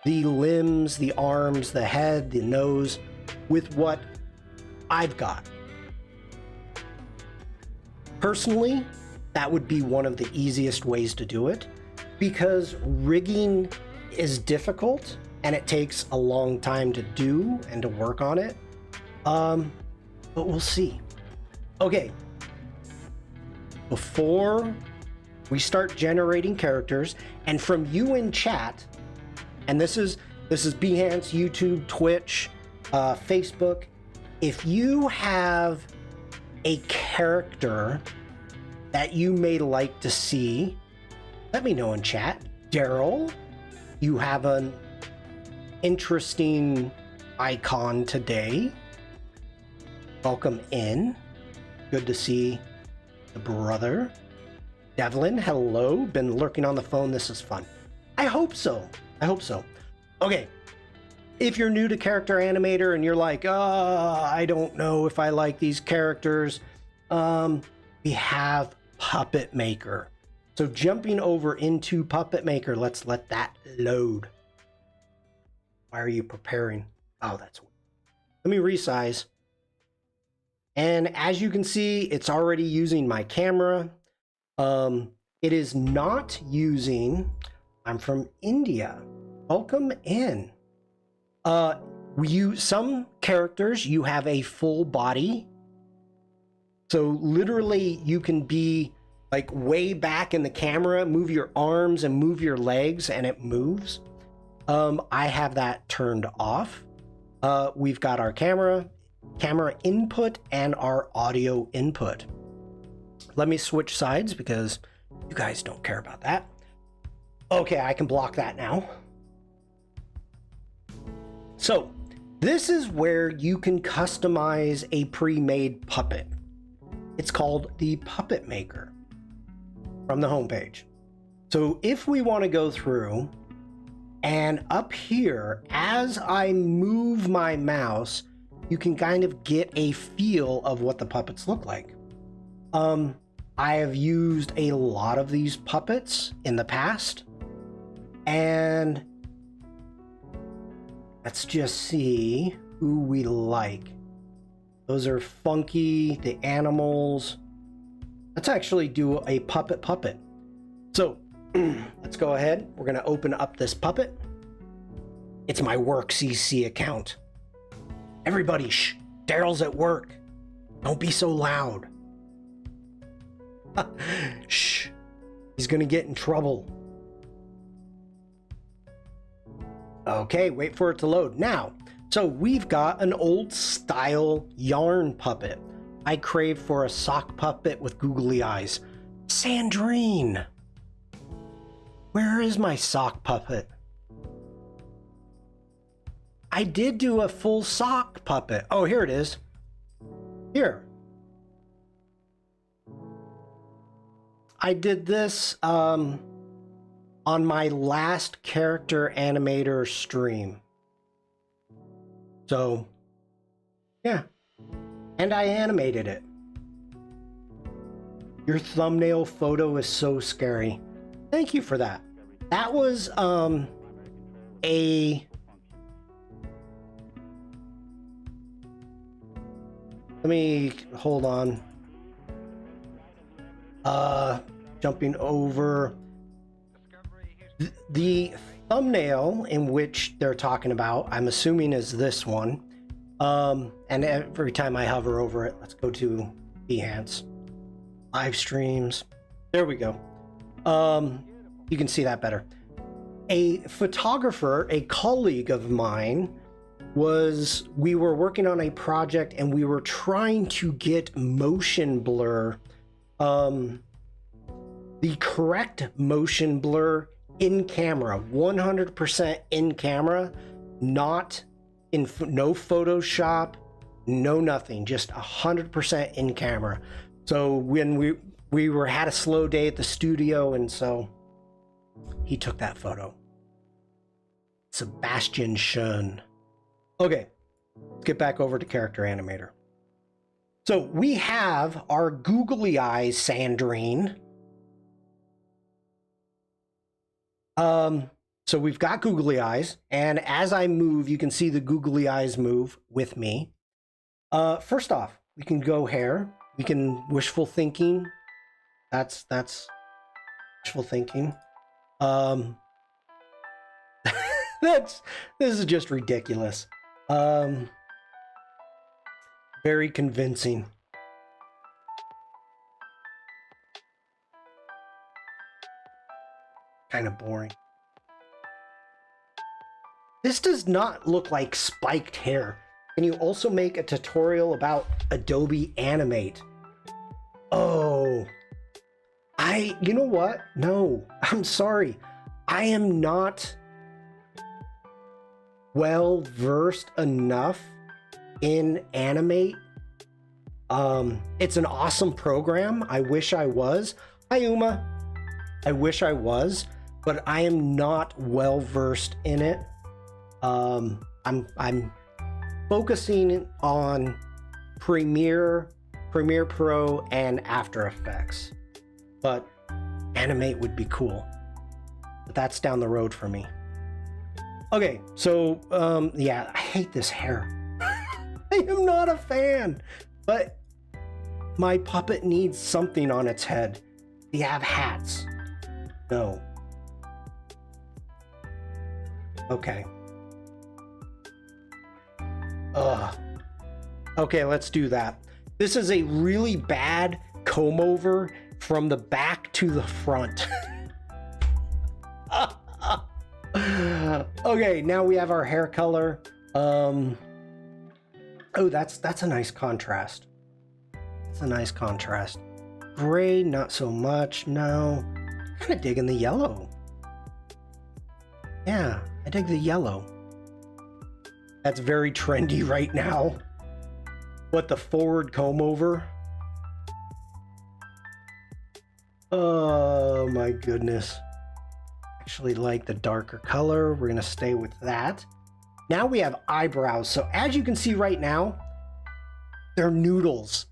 the limbs, the arms, the head, the nose with what I've got. Personally, that would be one of the easiest ways to do it because rigging is difficult and it takes a long time to do and to work on it. But we'll see. Okay. Before we start generating characters, and from you in chat, and this is Behance, YouTube, Twitch, Facebook, if you have a character that you may like to see, let me know in chat. Daryl, you have an interesting icon today. Welcome in. Good to see the brother. Devlin, hello. Been lurking on the phone. This is fun. I hope so. I hope so. Okay. If you're new to Character Animator and you're like, I don't know if I like these characters, we have Puppet Maker. So jumping over into Puppet Maker, let's let that load. Why are you preparing? Oh, that's weird. Let me resize. And as you can see, it's already using my camera. It is not using, I'm from India. Welcome in. Some characters, you have a full body. So literally you can be like way back in the camera, move your arms and move your legs and it moves. I have that turned off. We've got our camera input and our audio input. Let me switch sides because you guys don't care about that. Okay, I can block that now. So this is where you can customize a pre-made puppet. It's called the Puppet Maker from the homepage. So if we want to go through and up here, as I move my mouse, you can kind of get a feel of what the puppets look like. I have used a lot of these puppets in the past, and let's just see who we like. Those are funky, the animals. Let's actually do a puppet. So let's go ahead. We're gonna open up this puppet. It's my work CC account. Everybody, shh, Daryl's at work. Don't be so loud. Shh, he's gonna get in trouble. Okay, wait for it to load. Now, so we've got an old style yarn puppet. I crave for a sock puppet with googly eyes. Sandrine! Where is my sock puppet? I did do a full sock puppet. Oh, here it is. Here. I did this on my last character animator stream. So, yeah. And I animated it. Your thumbnail photo is so scary. Thank you for that. That was let me hold on. Jumping over the thumbnail in which they're talking about, I'm assuming is this one. And every time I hover over it, let's go to Behance. Live streams. There we go. You can see that better. A photographer, a colleague of mine, we were working on a project and we were trying to get motion blur, the correct motion blur in camera, 100% in camera, not in no Photoshop, no nothing, just 100% in camera. So when we had a slow day at the studio, and so he took that photo. Sebastian Shawn. Okay, let's get back over to Character Animator. So we have our googly eyes Sandrine. So we've got googly eyes, and as I move, you can see the googly eyes move with me. First off, we can go hair. We can wishful thinking. That's wishful thinking. This is just ridiculous. Very convincing. Kind of boring. This does not look like spiked hair. Can you also make a tutorial about Adobe Animate? Oh, you know what? No, I'm sorry. I am not well versed enough in Animate. It's an awesome program. I wish I was. Hi, Uma. I wish I was, but I am not well versed in it. I'm focusing on Premiere Pro, and After Effects, but Animate would be cool. But that's down the road for me. Okay, so yeah, I hate this hair. I am not a fan, but my puppet needs something on its head. Do you have hats? No. Okay. Okay, let's do that. This is a really bad comb over from the back to the front. Okay, now we have our hair color. Oh, that's a nice contrast. It's a nice contrast. Gray, not so much. No, kind of digging the yellow. Yeah, I dig the yellow. That's very trendy right now. What, the forward comb over? Oh my goodness. Actually like the darker color. We're gonna stay with that. Now we have eyebrows. So as you can see right now, they're noodles.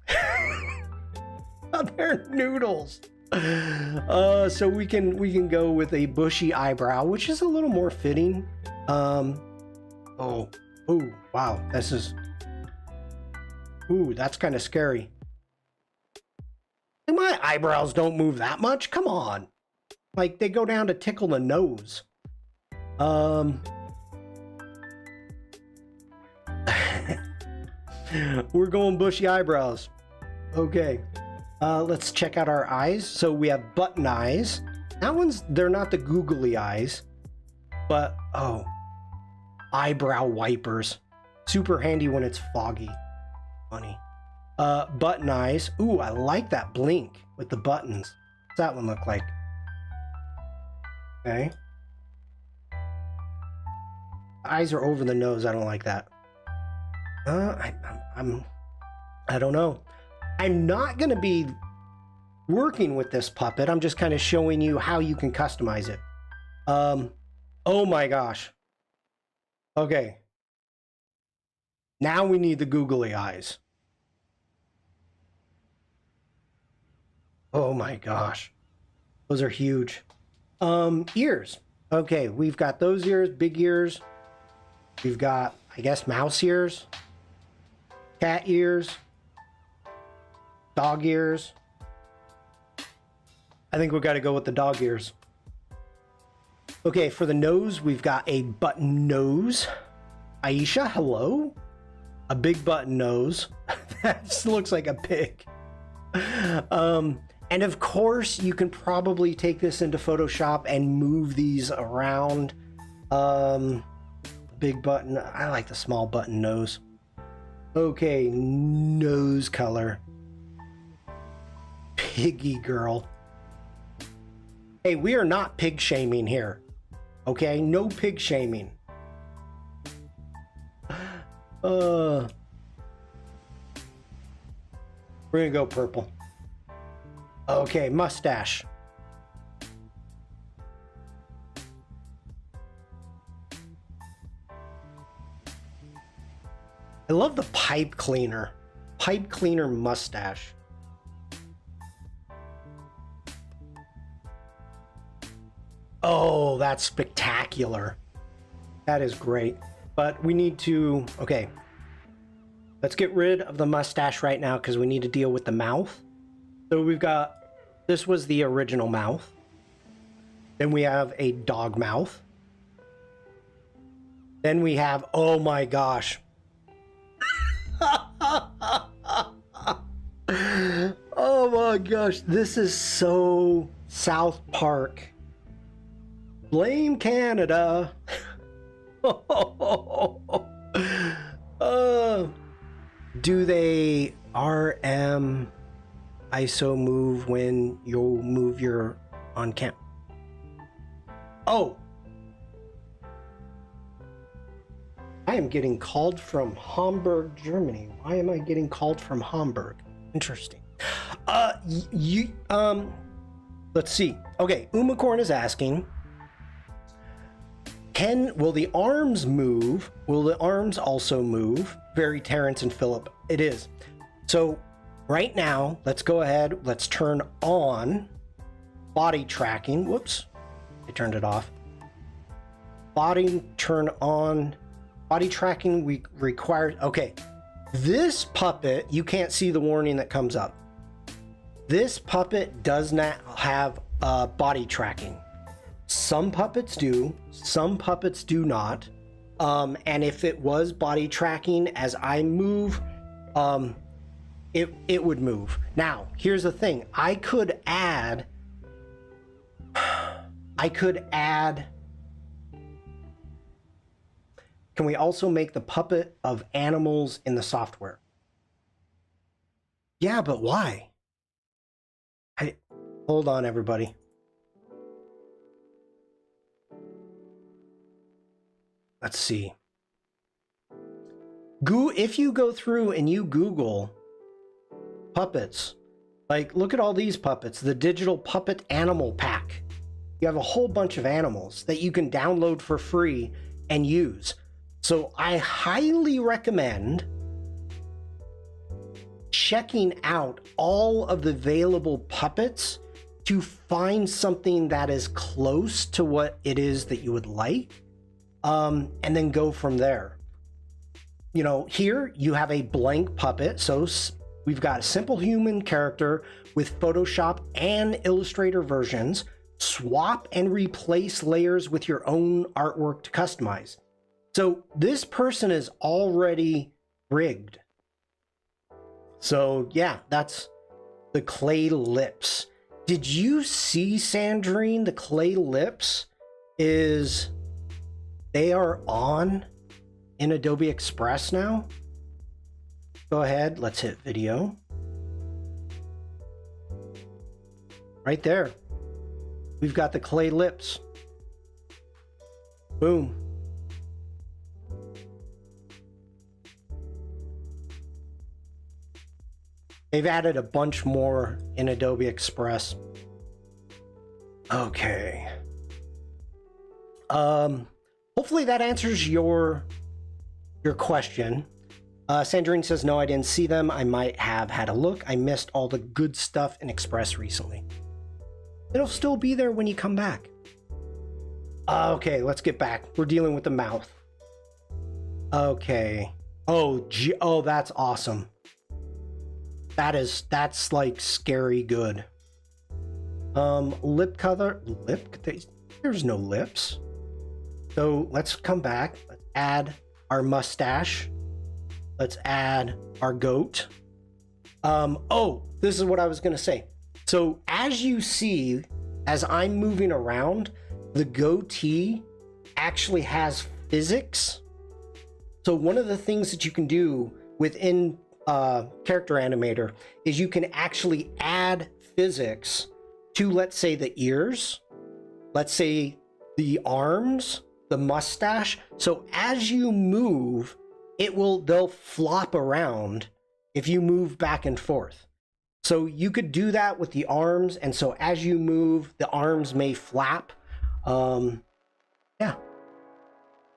They're noodles. So we can go with a bushy eyebrow, which is a little more fitting. Oh, wow, this is, that's kind of scary. My eyebrows don't move that much. Come on. Like, they go down to tickle the nose. We're going bushy eyebrows. Okay. Let's check out our eyes. So we have button eyes. They're not the googly eyes, but, eyebrow wipers. Super handy when it's foggy. Funny. Button eyes. Ooh, I like that blink with the buttons. What's that one look like? Okay. Eyes are over the nose. I don't like that. I don't know. I'm not gonna be working with this puppet. I'm just kind of showing you how you can customize it. Oh my gosh. Okay. Now we need the googly eyes. Oh my gosh. Those are huge. Ears. Okay, we've got those ears, big ears. We've got, I guess, mouse ears, cat ears, dog ears. I think we've got to go with the dog ears. Okay, for the nose, we've got a button nose. Aisha, hello? A big button nose. That looks like a pig. And of course, you can probably take this into Photoshop and move these around. Big button. I like the small button nose. Okay, nose color. Piggy girl. Hey, we are not pig shaming here. Okay, no pig shaming. We're gonna go purple. Okay, mustache. I love the pipe cleaner. Pipe cleaner mustache. Oh, that's spectacular. That is great. But we need to, okay. Let's get rid of the mustache right now because we need to deal with the mouth. So we've got, this was the original mouth. Then we have a dog mouth. Then we have, oh my gosh. Oh my gosh, this is so South Park. Blame Canada. Do they RM ISO move when you move your on cam? Oh, I am getting called from Hamburg, Germany. Why am I getting called from Hamburg? Interesting. Let's see. Okay, Umacorn is asking, will the arms move? Will the arms also move? Very Terrence and Philip. It is. So right now, let's go ahead. Let's turn on body tracking. Whoops. I turned it off. Turn on. Body tracking we require. Okay. This puppet, you can't see the warning that comes up. This puppet does not have body tracking. Some puppets do, some puppets do not. And if it was body tracking as I move, it would move. Now, here's the thing. I could add, can we also make the puppet of animals in the software? Yeah, but why? Hold on, everybody. Let's see. If you go through and you Google puppets, like look at all these puppets, the digital puppet animal pack. You have a whole bunch of animals that you can download for free and use. So I highly recommend checking out all of the available puppets to find something that is close to what it is that you would like, and then go from there. You know, here you have a blank puppet. So we've got a simple human character with Photoshop and Illustrator versions. Swap and replace layers with your own artwork to customize. So this person is already rigged. So yeah, that's the clay lips. Did you see, Sandrine, the clay lips they are on in Adobe Express now? Go ahead, let's hit video. Right there. We've got the clay lips. Boom. They've added a bunch more in Adobe Express. Okay. Hopefully that answers your question. Sandrine says, no, I didn't see them. I might have had a look. I missed all the good stuff in Express recently. It'll still be there when you come back. Okay, let's get back. We're dealing with the mouth. Okay. Oh, that's awesome. That's like scary good. Lip color. There's no lips. So let's come back. Let's add our mustache. Let's add our goat. Oh, this is what I was gonna say. So as you see, as I'm moving around, the goatee actually has physics. So one of the things that you can do within Character Animator is you can actually add physics to, let's say, the ears, let's say the arms, the mustache. So as you move, they'll flop around if you move back and forth. So you could do that with the arms, and so as you move, the arms may flap. Yeah.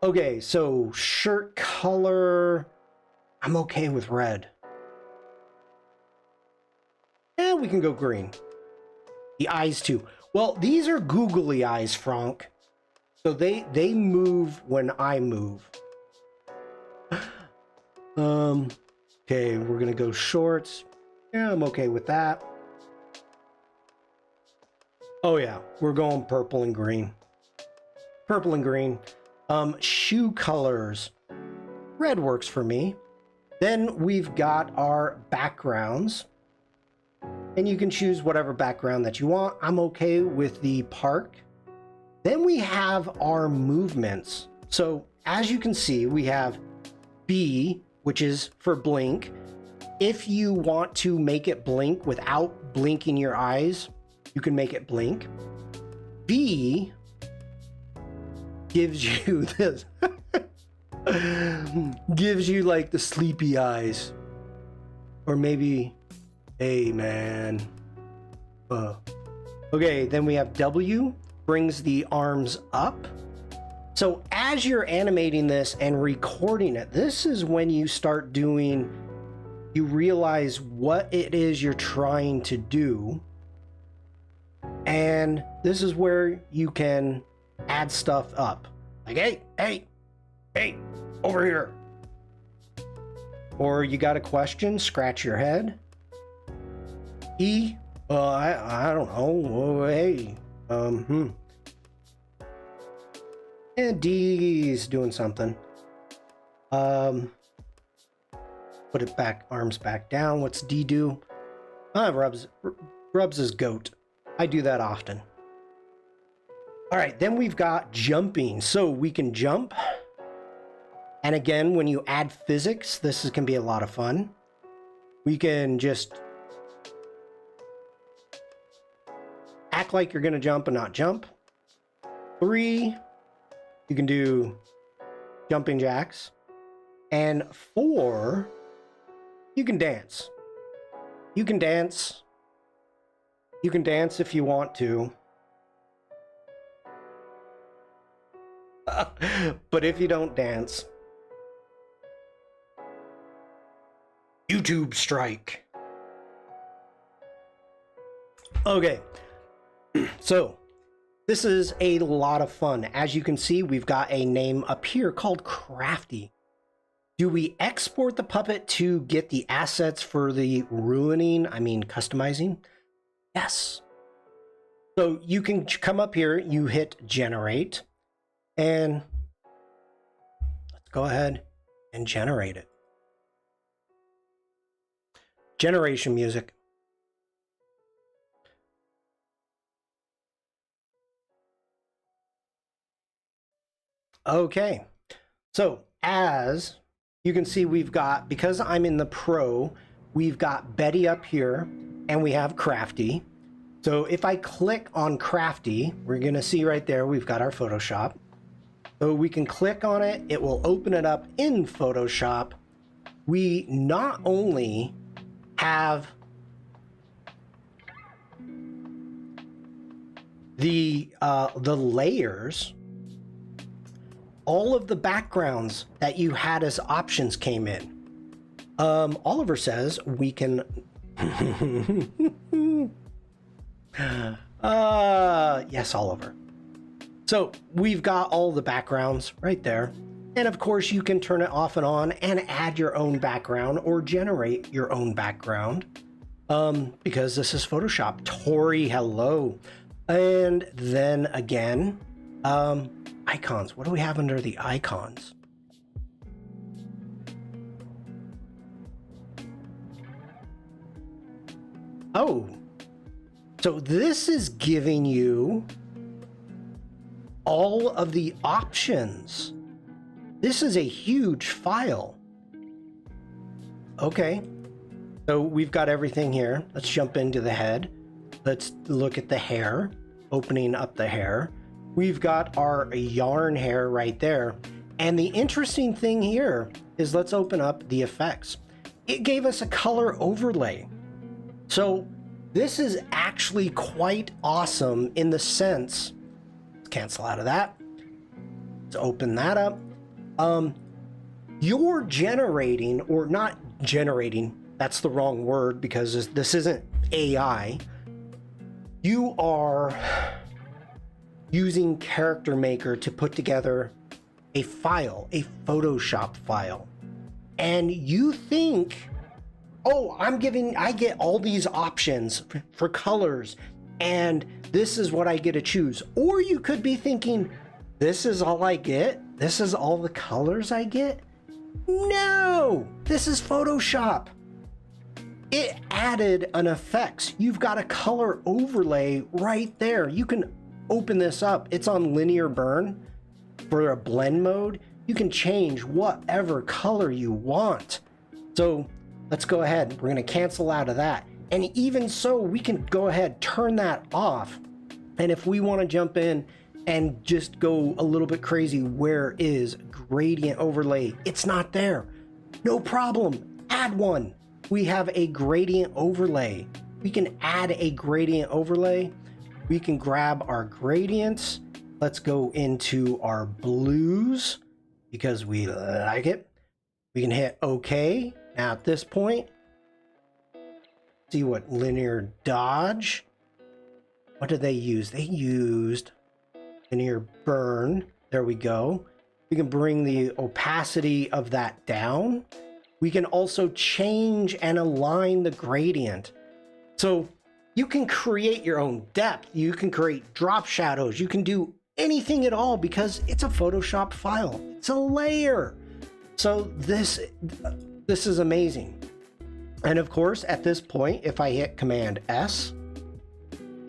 Okay, so shirt color, I'm okay with red. Yeah, we can go green. The eyes too. Well, these are googly eyes, Frank. So they move when I move. Okay, we're gonna go shorts. Yeah, I'm okay with that. Oh yeah, we're going purple and green. Purple and green. Shoe colors. Red works for me. Then we've got our backgrounds. And you can choose whatever background that you want. I'm okay with the park. Then we have our movements. So as you can see, we have B, which is for blink. If you want to make it blink without blinking your eyes, you can make it blink. B gives you this. Gives you like the sleepy eyes. Or maybe, hey man. Okay, then we have W, brings the arms up. So as you're animating this and recording it, this is when you start doing, you realize what it is you're trying to do. And this is where you can add stuff up. Like, hey, over here. Or you got a question, scratch your head. E, I don't know. Oh, hey, And D's doing something. Put it back, arms back down. What's D do? Rubs his goat. I do that often. All right, then we've got jumping. So we can jump. And again, when you add physics, this can be a lot of fun. We can just act like you're gonna jump and not jump. 3, you can do jumping jacks. And 4, you can dance. You can dance. You can dance if you want to. But if you don't dance, YouTube strike. Okay, so this is a lot of fun. As you can see, we've got a name up here called Crafty. Do we export the puppet to get the assets for the customizing? Yes. So you can come up here, you hit generate, and let's go ahead and generate it. Generation music. Okay, so as you can see, we've got, because I'm in the Pro, we've got Betty up here, and we have Crafty. So if I click on Crafty, we're gonna see right there, we've got our Photoshop. So we can click on it, it will open it up in Photoshop. We not only have the layers, all of the backgrounds that you had as options came in. Oliver says we can yes, Oliver. So we've got all the backgrounds right there. And of course you can turn it off and on and add your own background or generate your own background. Because this is Photoshop. Tori, hello. And then again, icons. What do we have under the icons? Oh, so this is giving you all of the options. This is a huge file. Okay, so we've got everything here. Let's jump into the head. Let's look at the hair, opening up the hair. We've got our yarn hair right there. And the interesting thing here is let's open up the effects. It gave us a color overlay. So this is actually quite awesome in the sense, let's cancel out of that. Let's open that up. You're generating, or not generating, that's the wrong word because this isn't AI. You are using Character Maker to put together a file, a Photoshop file. And you think, oh, I get all these options for colors, and this is what I get to choose. Or you could be thinking, this is all I get? This is all the colors I get? No, this is Photoshop. It added an effects. You've got a color overlay right there. You can open this up. It's on linear burn for a blend mode. You can change whatever color you want. So let's go ahead. We're going to cancel out of that. And even so, we can go ahead, turn that off. And if we want to jump in and just go a little bit crazy, where is gradient overlay? It's not there. No problem. Add one. We have a gradient overlay. We can add a gradient overlay. We can grab our gradients. Let's go into our blues because we like it. We can hit OK. Now at this point, see what linear dodge. What did they use? They used linear burn. There we go. We can bring the opacity of that down. We can also change and align the gradient. So you can create your own depth. You can create drop shadows. You can do anything at all because it's a Photoshop file. It's a layer. So this is amazing. And of course, at this point, if I hit Command S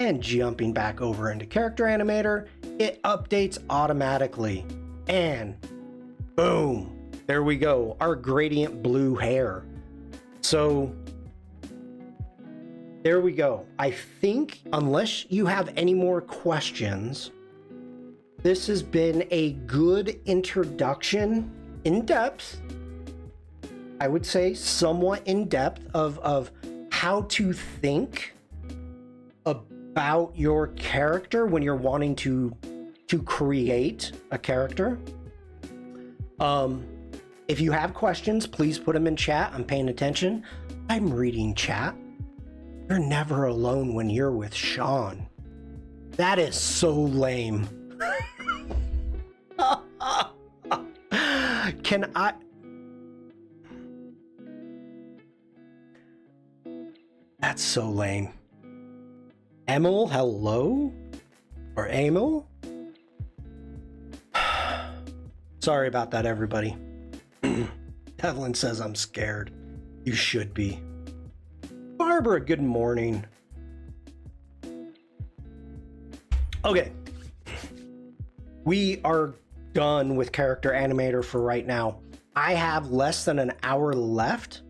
and jumping back over into Character Animator, it updates automatically. And boom. There we go, our gradient blue hair. So there we go. I think, unless you have any more questions, this has been a good introduction, in depth, I would say somewhat in depth of how to think about your character when you're wanting to create a character. If you have questions, please put them in chat. I'm paying attention. I'm reading chat. You're never alone when you're with Shawn. That is so lame. Can I? That's so lame. Emil, hello? Or Emil? Sorry about that, everybody. Evelyn says I'm scared. You should be. Barbara, good morning. Okay. We are done with Character Animator for right now. I have less than an hour left.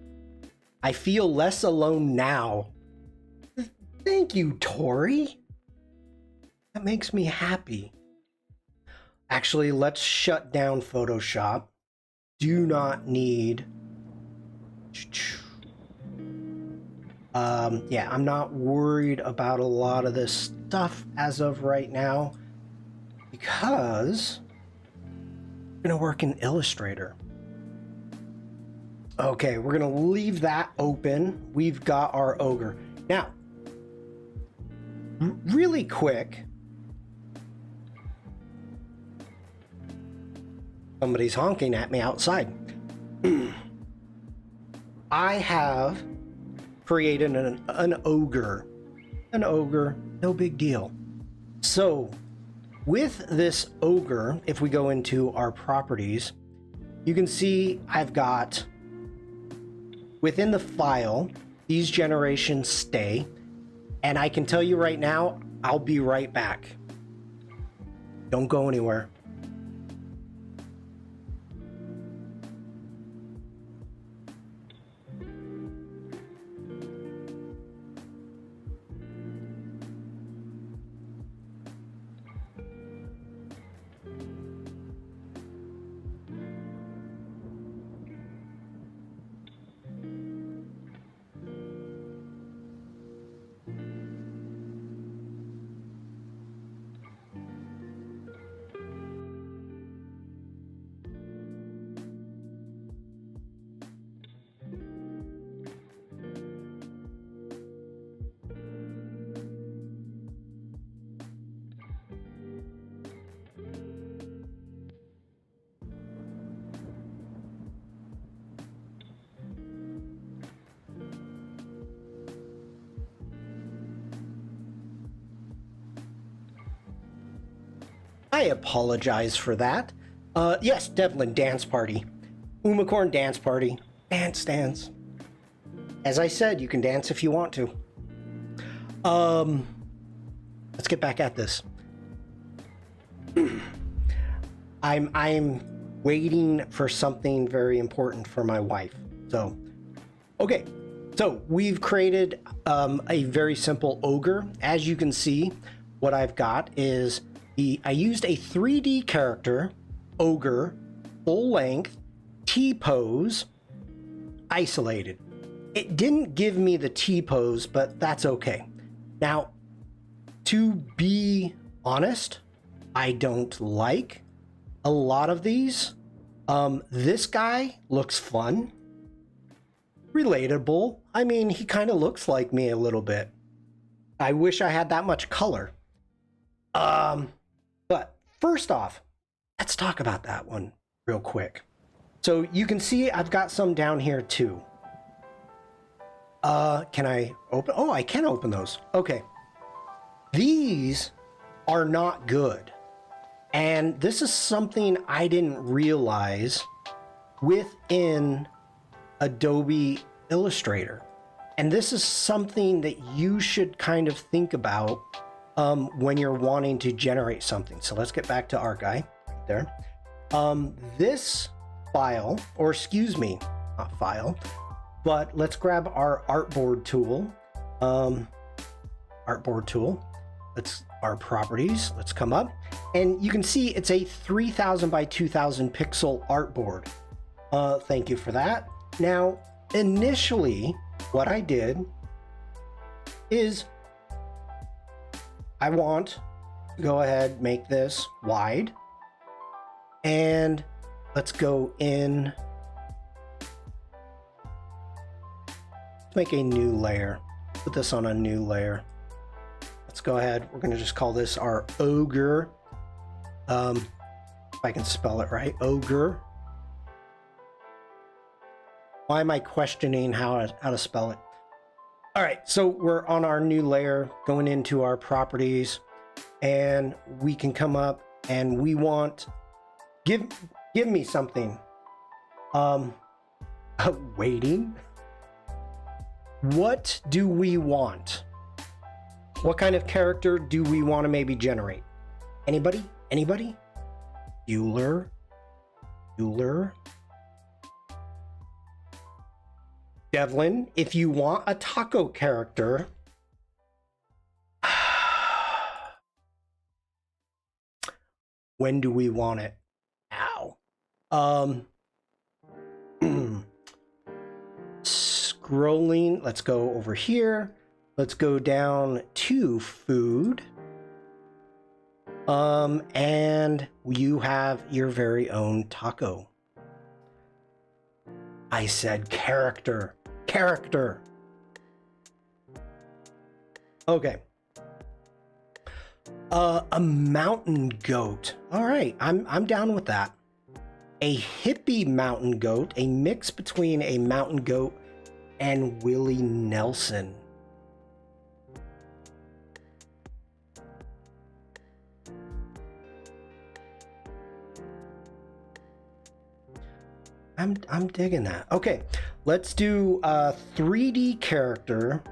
I feel less alone now. Thank you, Tori. That makes me happy. Actually, let's shut down Photoshop. Do not need. Yeah, I'm not worried about a lot of this stuff as of right now because I'm gonna work in Illustrator. Okay, we're gonna leave that open. We've got our ogre. Now, really quick, somebody's honking at me outside. I have created an ogre. An ogre, no big deal. So with this ogre, if we go into our properties, you can see I've got within the file, these generations stay. And I can tell you right now, I'll be right back. Don't go anywhere. I apologize for that. Yes, Devlin, dance party. Umacorn dance party. Dance, dance. As I said, you can dance if you want to. Let's get back at this. I'm waiting for something very important for my wife. So, okay. So we've created a very simple ogre. As you can see, what I've got is I used a 3D character, ogre, full length, T-pose, isolated. It didn't give me the T-pose, but that's okay. Now, to be honest, I don't like a lot of these. This guy looks fun, relatable. I mean, he kind of looks like me a little bit. I wish I had that much color. But first off, let's talk about that one real quick. So you can see I've got some down here too. Can I open? Oh, I can open those. Okay. These are not good. And this is something I didn't realize within Adobe Illustrator. And this is something that you should kind of think about when you're wanting to generate something. So let's get back to our guy right there. This file, or excuse me, not file, but let's grab our artboard tool. Artboard tool. Let's our properties. Let's come up, and you can see it's a 3000 by 2000 pixel artboard. Thank you for that. Now, initially, what I did is I want to go ahead, make this wide, and let's go in. Let's make a new layer. Put this on a new layer. Let's go ahead. We're going to just call this our ogre. If I can spell it right, ogre. Why am I questioning how to spell it? All right, so we're on our new layer, going into our properties, and we can come up and we want give me something. Waiting. What do we want? What kind of character do we want to maybe generate? Anybody? Anybody? Bueller? Bueller? Devlin, if you want a taco character, when do we want it? Ow. scrolling. Let's go over here. Let's go down to food. And you have your very own taco. I said character. Character. Okay. A mountain goat. All right, I'm down with that. A hippie mountain goat, a mix between a mountain goat and Willie Nelson. I'm digging that. Okay, let's do a 3D character.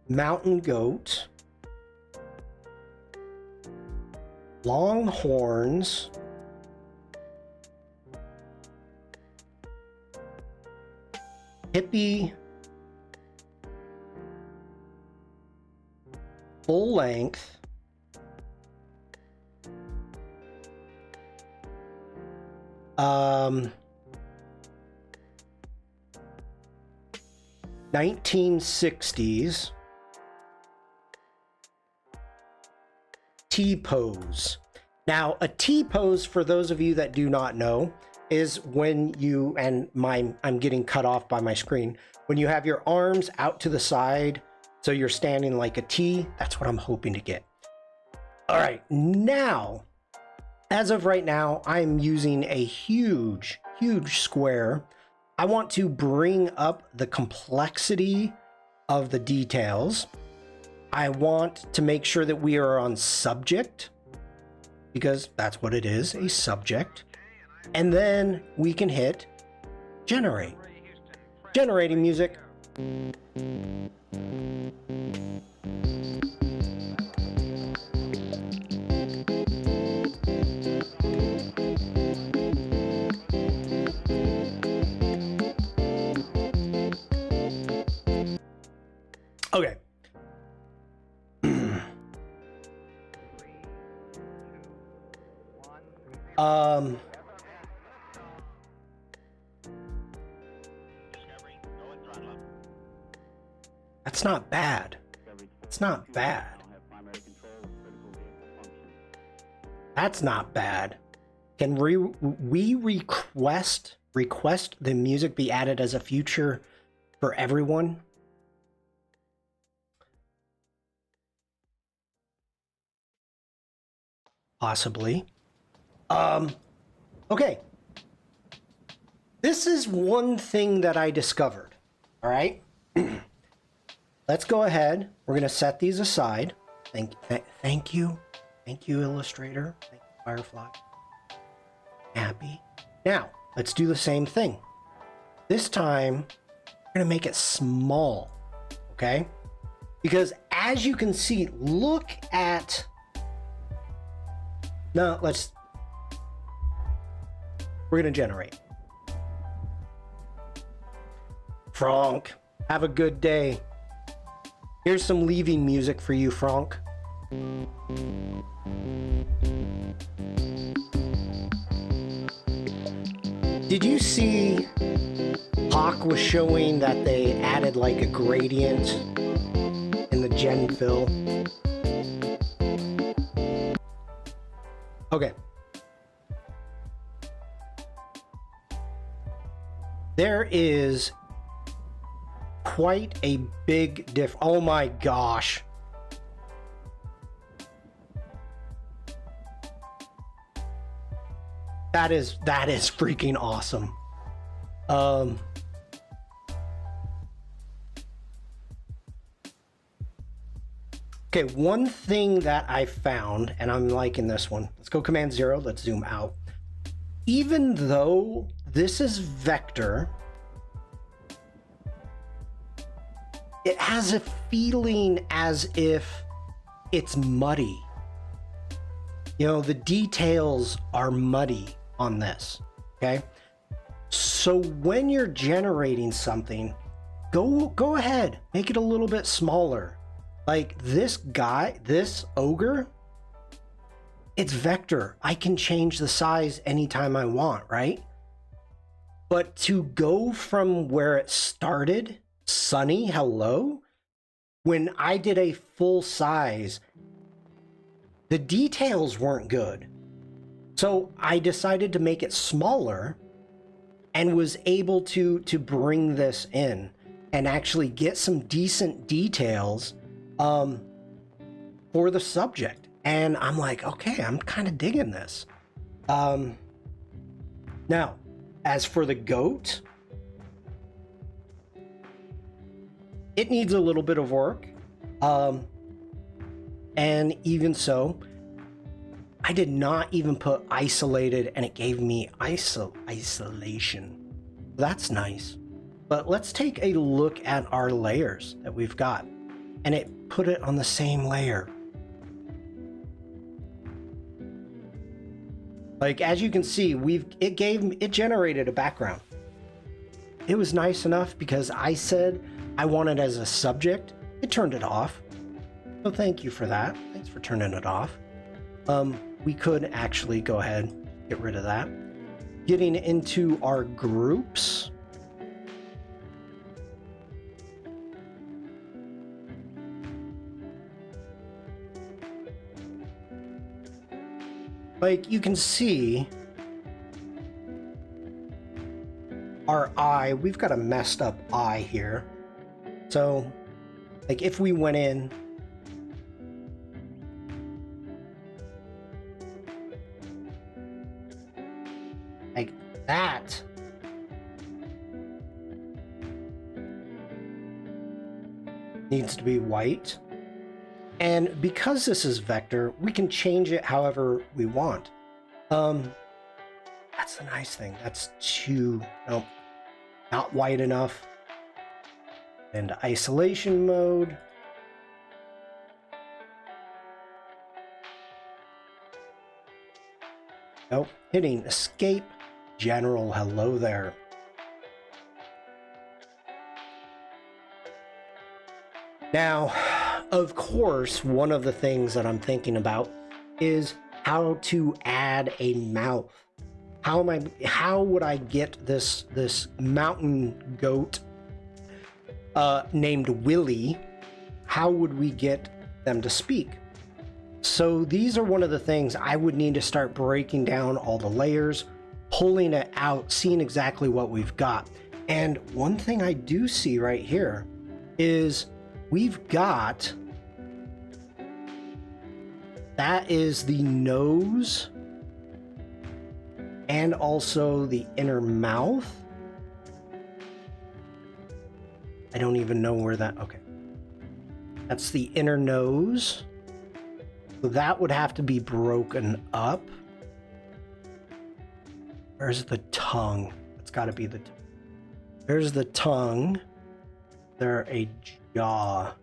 Mountain goat. Long horns. Hippie. Full length. Um, 1960s T-pose. Now, a T-pose, for those of you that do not know, is when you, and I'm getting cut off by my screen, when you have your arms out to the side, so you're standing like a T. That's what I'm hoping to get. All right, now, as of right now, I'm using a huge square. I want to bring up the complexity of the details. I want to make sure that we are on subject, because that's what it is, a subject. And then we can hit generate. Generating music. Okay. That's not bad. It's not bad. That's not bad. Can we request the music be added as a feature for everyone? Possibly. Okay. This is one thing that I discovered. All right. Let's go ahead. We're going to set these aside. Thank you. Thank you, Illustrator. Thank you, Firefly. Happy. Now, let's do the same thing. This time, we're going to make it small. Okay? Because as you can see, look at... No, let's... We're going to generate. Frank, have a good day. Here's some leaving music for you, Frank. Did you see Hawk was showing that they added like a gradient in the gen fill? Okay. There is quite a big diff. Oh my gosh. That is freaking awesome. Okay, one thing that I found, and I'm liking this one. Let's go Command 0. Let's zoom out. Even though this is vector, it has a feeling as if it's muddy. You know, the details are muddy on this, okay? So when you're generating something, go ahead, make it a little bit smaller. Like this guy, this ogre, it's vector. I can change the size anytime I want, right? But to go from where it started, Sunny, hello, when I did a full size, the details weren't good. So I decided to make it smaller and was able to bring this in and actually get some decent details for the subject. And I'm like, okay, I'm kind of digging this. Now, as for the goat, it needs a little bit of work. And even so, I did not even put isolated and it gave me isolation. That's nice. But let's take a look at our layers that we've got and it put it on the same layer. Like, as you can see, it generated a background. It was nice enough because I said I want it as a subject. It turned it off. So thank you for that. Thanks for turning it off. We could actually go ahead and get rid of that. Getting into our groups. Like you can see, our eye, we've got a messed up eye here. So, like if we went in, like that, needs to be white. And because this is vector, we can change it however we want. That's the nice thing. That's nope, not white enough. And isolation mode. Nope, hitting escape. General, hello there. Now, of course, one of the things that I'm thinking about is how to add a mouth. How would I get this mountain goat named Willie? How would we get them to speak? So these are one of the things I would need to start breaking down all the layers, pulling it out, seeing exactly what we've got. And one thing I do see right here is we've got, that is the nose and also the inner mouth. I don't even know where that, okay. That's the inner nose. So that would have to be broken up. Where's the tongue? It's got to be the, there's the tongue. There a jaw.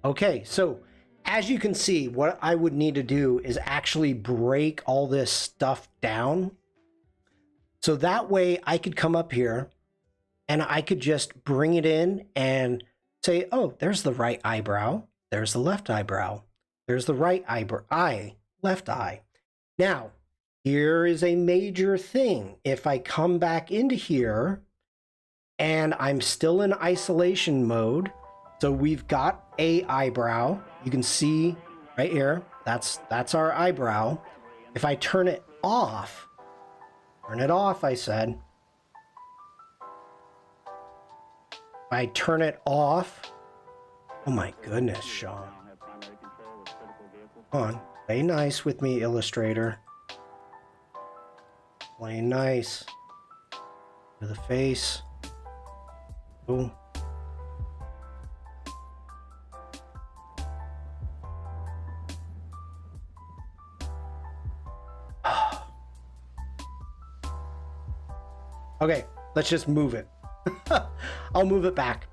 Okay, so as you can see, what I would need to do is actually break all this stuff down. So that way I could come up here and I could just bring it in and say, oh, there's the right eyebrow. There's the left eyebrow. There's the right eyebrow, left eye. Now, here is a major thing. If I come back into here and I'm still in isolation mode, so we've got a eyebrow. You can see right here, that's our eyebrow. If I turn it off, I said. If I turn it off, oh my goodness, Shawn. Come on, play nice with me, Illustrator. Play nice. To the face. Boom. Okay, let's just move it. I'll move it back.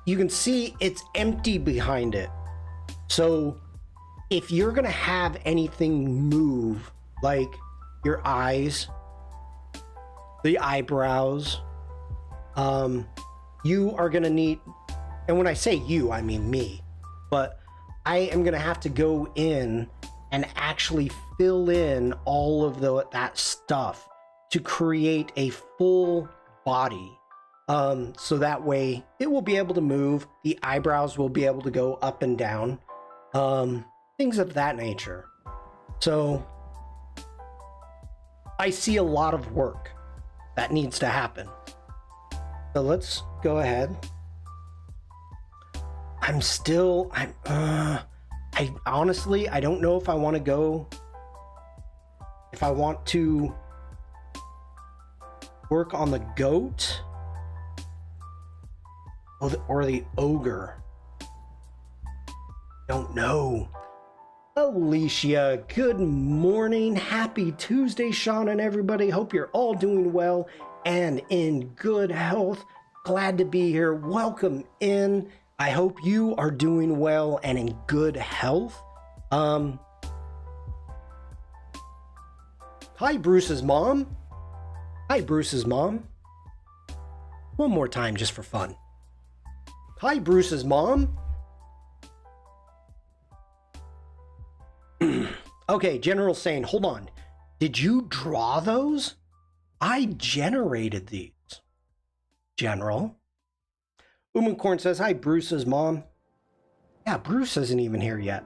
You can see it's empty behind it. So if you're gonna have anything move, like your eyes, the eyebrows, you are gonna need And when I say you, I mean me. But I am going to have to go in and actually fill in all of that stuff to create a full body. So that way it will be able to move. The eyebrows will be able to go up and down. Things of that nature. So I see a lot of work that needs to happen. So let's go ahead. I honestly, I don't know if I want to work on the goat or the ogre. Don't know. Alicia, good morning. Happy Tuesday, Shawn and everybody. Hope you're all doing well and in good health. Glad to be here. Welcome in. I hope you are doing well and in good health. Hi, Bruce's mom. Hi, Bruce's mom. One more time just for fun. Hi, Bruce's mom. Okay, General's saying, hold on. Did you draw those? I generated these. General. Umancorn says, hi, Bruce's mom. Yeah, Bruce isn't even here yet.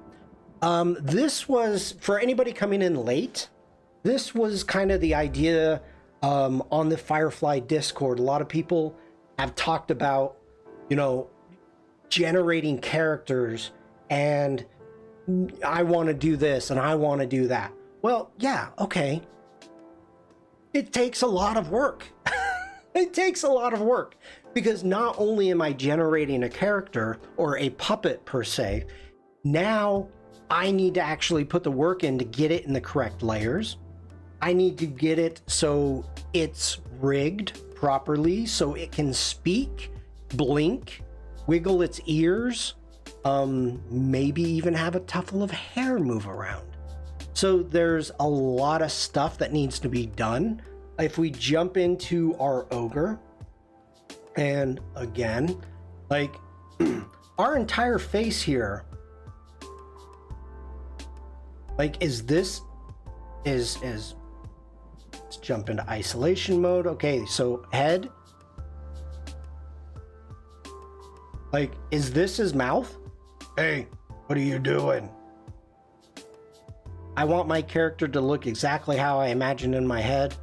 This was, for anybody coming in late, this was kind of the idea on the Firefly Discord. A lot of people have talked about, you know, generating characters, and I want to do this and I want to do that. Well, yeah, okay. It takes a lot of work. It takes a lot of work, because not only am I generating a character or a puppet per se, now I need to actually put the work in to get it in the correct layers. I need to get it so it's rigged properly so it can speak, blink, wiggle its ears, maybe even have a tuffle of hair move around. So there's a lot of stuff that needs to be done. If we jump into our ogre, and again, like our entire face here, like let's jump into isolation mode. Okay, so head, like, is this his mouth? Hey, what are you doing? I want my character to look exactly how I imagined in my head.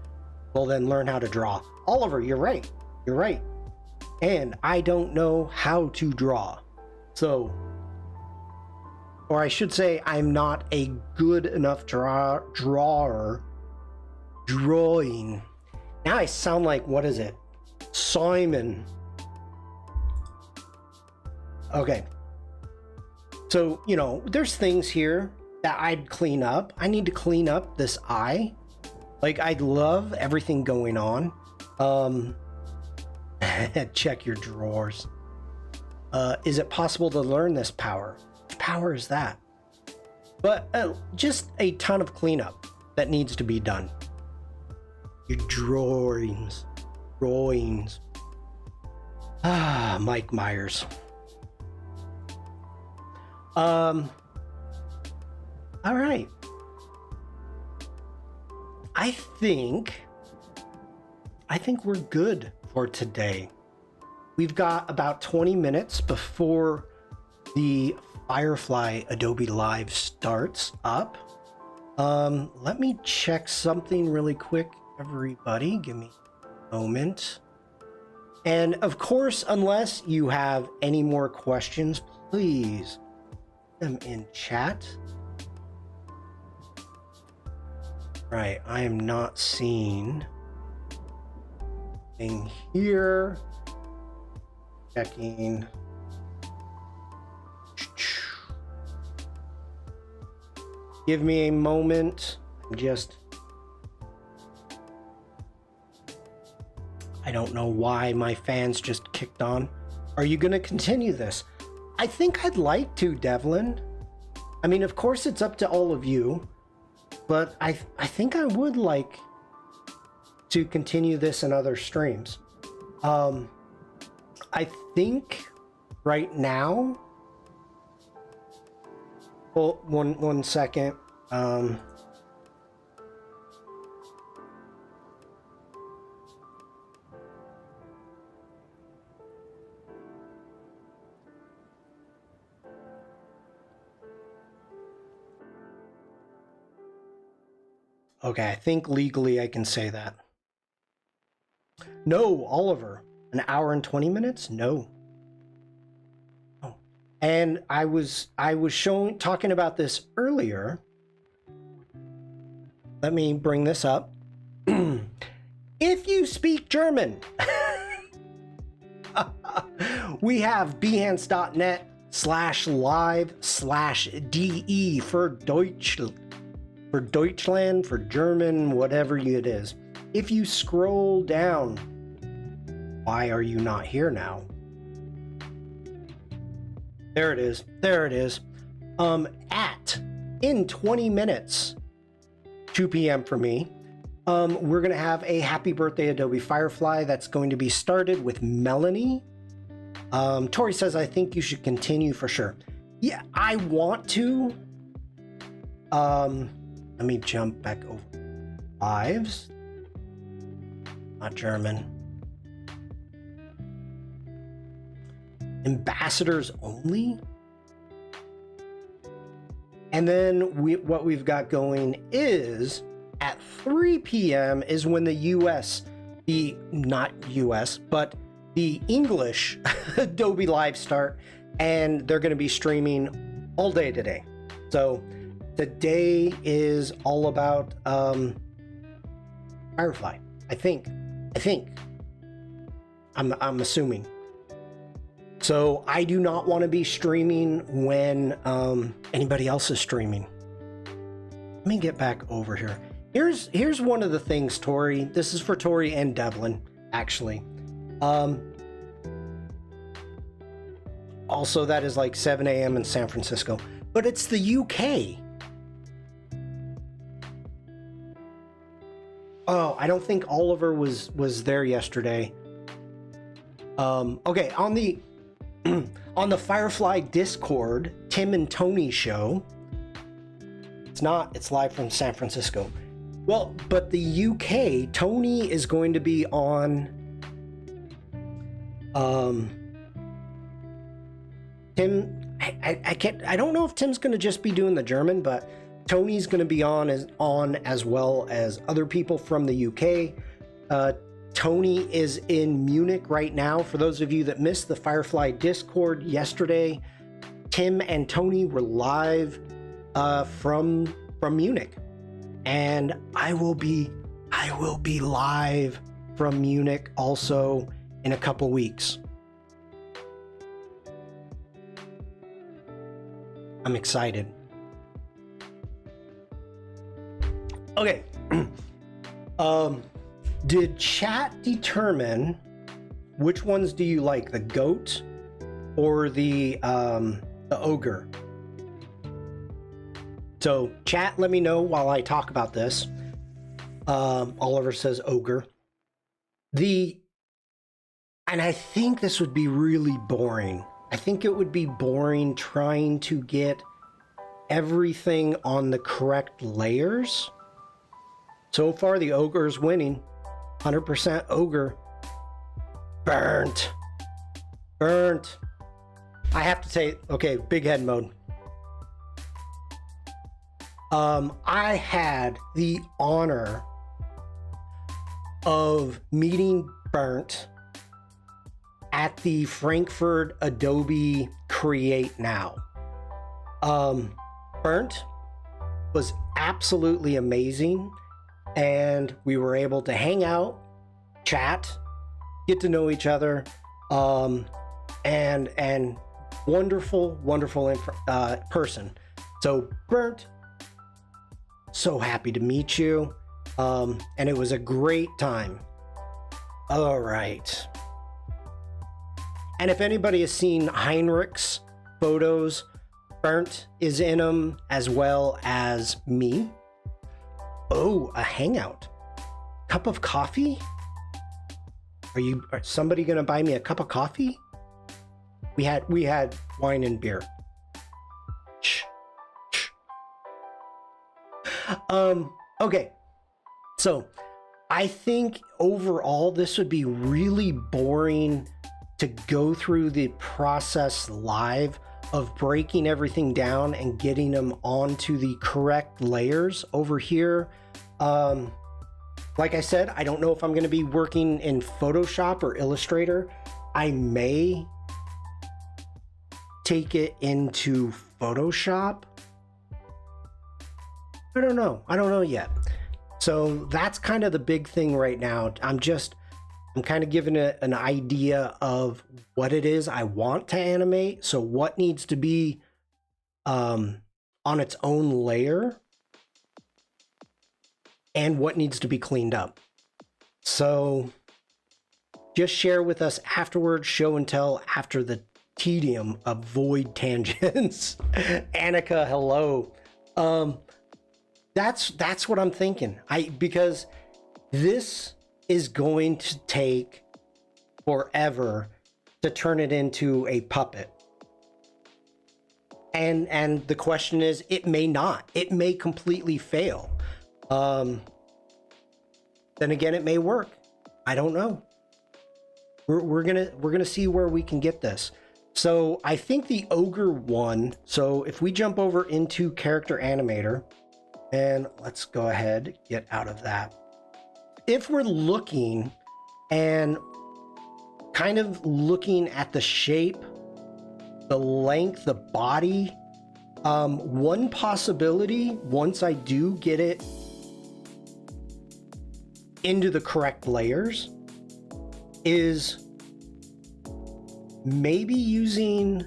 Well, then learn how to draw. Oliver, you're right. You're right. And I don't know how to draw. So, or I should say, I'm not a good enough drawer. Drawing. Now I sound like, what is it? Simon. Okay. So, you know, there's things here that I'd clean up. I need to clean up this eye. Like, I love everything going on. Check your drawers. Is it possible to learn this power? Which power is that? But just a ton of cleanup that needs to be done. Your drawings. Ah, Mike Myers. All right. I think we're good for today. We've got about 20 minutes before the Firefly Adobe Live starts up. Let me check something really quick, everybody. Give me a moment. And of course, unless you have any more questions, please put them in chat. Right, I am not seeing anything here. Checking. Give me a moment. I don't know why my fans just kicked on. Are you going to continue this? I think I'd like to, Devlin. I mean, of course, it's up to all of you. But I think I would like to continue this in other streams. I think right now. Well, one second. Okay, I think legally I can say that. No, Oliver, an hour and 20 minutes? No. Oh. And I was talking about this earlier. Let me bring this up. If you speak German, we have behance.net/live/de for Deutschland, for German, whatever it is. If you scroll down, why are you not here now? There it is. There it is. In 20 minutes, 2 p.m. for me, we're going to have a happy birthday Adobe Firefly that's going to be started with Melanie. Tori says, I think you should continue for sure. Yeah, I want to. Let me jump back over. Lives. Not German. Ambassadors only. And then what we've got going is at 3 p.m. is when the US, not US, but the English Adobe Live start, and they're going to be streaming all day today. So today is all about Firefly. I think. I'm assuming. So I do not want to be streaming when anybody else is streaming. Let me get back over here. Here's one of the things, Tori. This is for Tori and Devlin, actually. Also, that is like 7 a.m. in San Francisco, but it's the UK. Oh, I don't think Oliver was there yesterday. Okay, on the on the Firefly Discord, Tim and Tony show. It's live from San Francisco. Well, but the UK, Tony is going to be on Tim, I don't know if Tim's going to just be doing the German, but Tony's going to be on as well as other people from the UK. Tony is in Munich right now. For those of you that missed the Firefly Discord yesterday, Tim and Tony were live from Munich, and I will be live from Munich also in a couple weeks. I'm excited. Okay. Did chat determine which ones do you like, the goat or the ogre? So chat, let me know while I talk about this. Oliver says ogre. And I think this would be really boring. I think it would be boring trying to get everything on the correct layers. So far, the ogre is winning. 100% ogre. Burnt. I have to say, okay, big head mode. I had the honor of meeting Burnt at the Frankfurt Adobe Create Now. Burnt was absolutely amazing, and we were able to hang out, chat, get to know each other, and wonderful person. So Burnt, so happy to meet you, and it was a great time. All right. And if anybody has seen Heinrich's photos, Burnt is in them as well as me. Oh, a hangout. Cup of coffee? Are somebody gonna buy me a cup of coffee? We had wine and beer. Okay. So I think overall this would be really boring to go through the process live of breaking everything down and getting them onto the correct layers over here. Like I said, I don't know if I'm going to be working in Photoshop or Illustrator. I may take it into Photoshop. I don't know yet. So that's kind of the big thing right now. I'm kind of giving it an idea of what it is I want to animate. So what needs to be on its own layer and what needs to be cleaned up. So just share with us afterwards, show and tell after the tedium. Avoid tangents. Annika, hello. That's what I'm thinking. Because this is going to take forever to turn it into a puppet. And the question is, it may not. It may completely fail. Then again, it may work. I don't know. We're gonna see where we can get this. So I think the ogre one. So if we jump over into Character Animator, and let's go ahead, get out of that. If we're looking and kind of looking at the shape, the length, the body, one possibility, once I do get it into the correct layers, is maybe using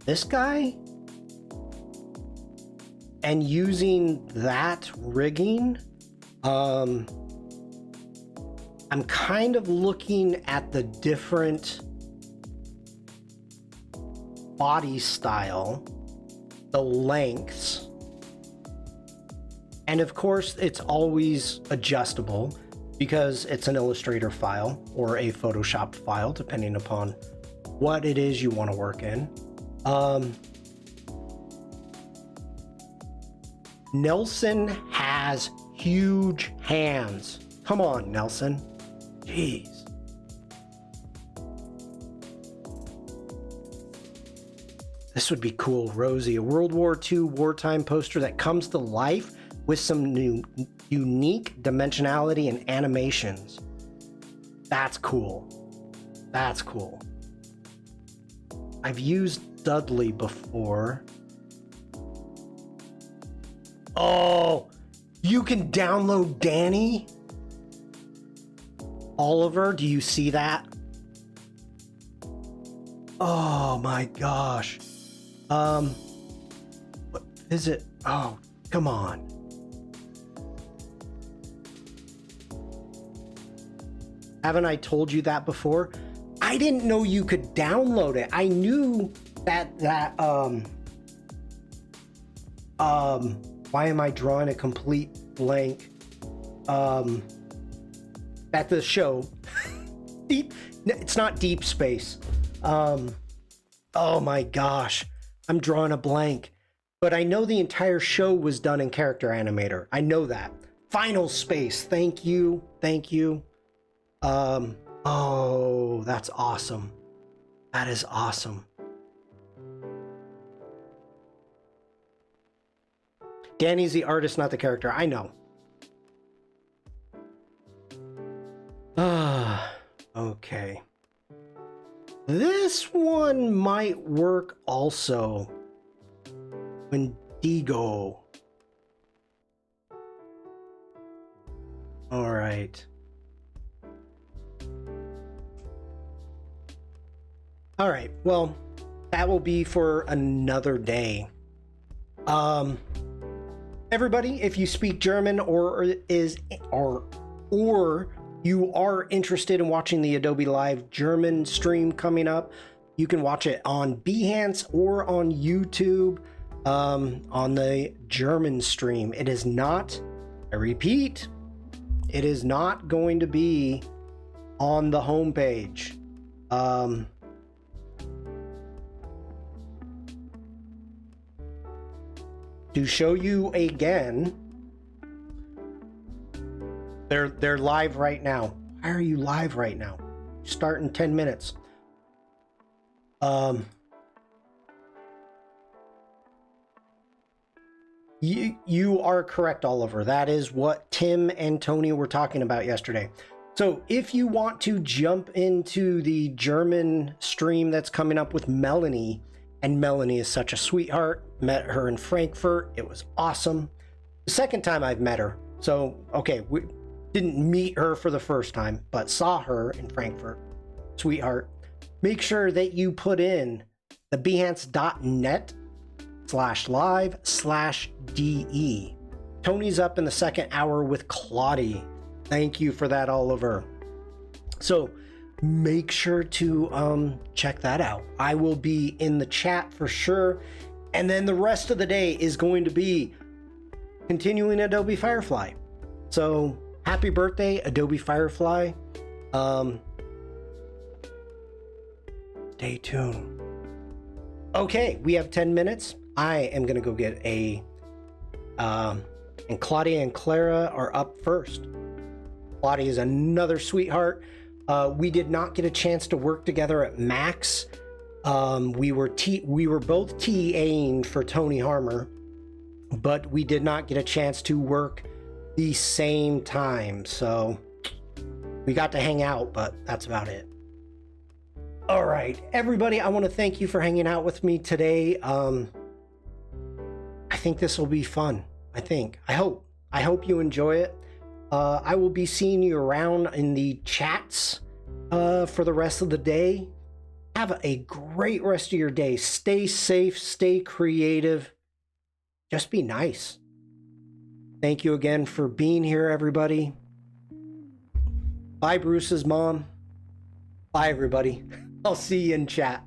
this guy and using that rigging. I'm kind of looking at the different body style, the lengths, and of course it's always adjustable because it's an Illustrator file or a Photoshop file, depending upon what it is you want to work in. Nelson has huge hands. Come on, Nelson. Jeez. This would be cool, Rosie. A World War II wartime poster that comes to life with some new unique dimensionality and animations. That's cool. That's cool. I've used Dudley before. Oh, you can download Danny? Oliver, do you see that? Oh my gosh. What is it? Oh, come on. Haven't I told you that before? I didn't know you could download it. I knew that why am I drawing a complete blank? At the show. It's not Deep Space. Oh my gosh. I'm drawing a blank. But I know the entire show was done in Character Animator. I know that. Final Space. Thank you. Thank you. Oh, that's awesome. That is awesome. Danny's the artist, not the character. I know. Okay. This one might work also. Wendigo. All right. All right. Well, that will be for another day. Everybody, if you speak German or you are interested in watching the Adobe Live German stream coming up, you can watch it on Behance or on YouTube on the German stream. It is not, I repeat, it is not going to be on the homepage. to show you again. They're live right now. Why are you live right now? Start in 10 minutes. You are correct, Oliver. That is what Tim and Tony were talking about yesterday. So if you want to jump into the German stream that's coming up with Melanie, and Melanie is such a sweetheart, met her in Frankfurt. It was awesome. The second time I've met her. So, okay, we didn't meet her for the first time, but saw her in Frankfurt. Sweetheart. Make sure that you put in the behance.net/live/DE. Tony's up in the second hour with Claudie. Thank you for that, Oliver. So make sure to check that out. I will be in the chat for sure. And then the rest of the day is going to be continuing Adobe Firefly. So happy birthday, Adobe Firefly. Stay tuned. Okay, we have 10 minutes. I am going to go get a... and Claudia and Clara are up first. Claudia is another sweetheart. We did not get a chance to work together at Max. We were both TAing for Tony Harmer, but we did not get a chance to work the same time. So we got to hang out, but that's about it. All right, everybody, I want to thank you for hanging out with me today. I think this will be fun. I hope you enjoy it. I will be seeing you around in the chats for the rest of the day. Have a great rest of your day. Stay safe, stay creative. Just be nice. Thank you again for being here, everybody. Bye, Bruce's mom. Bye, everybody. I'll see you in chat.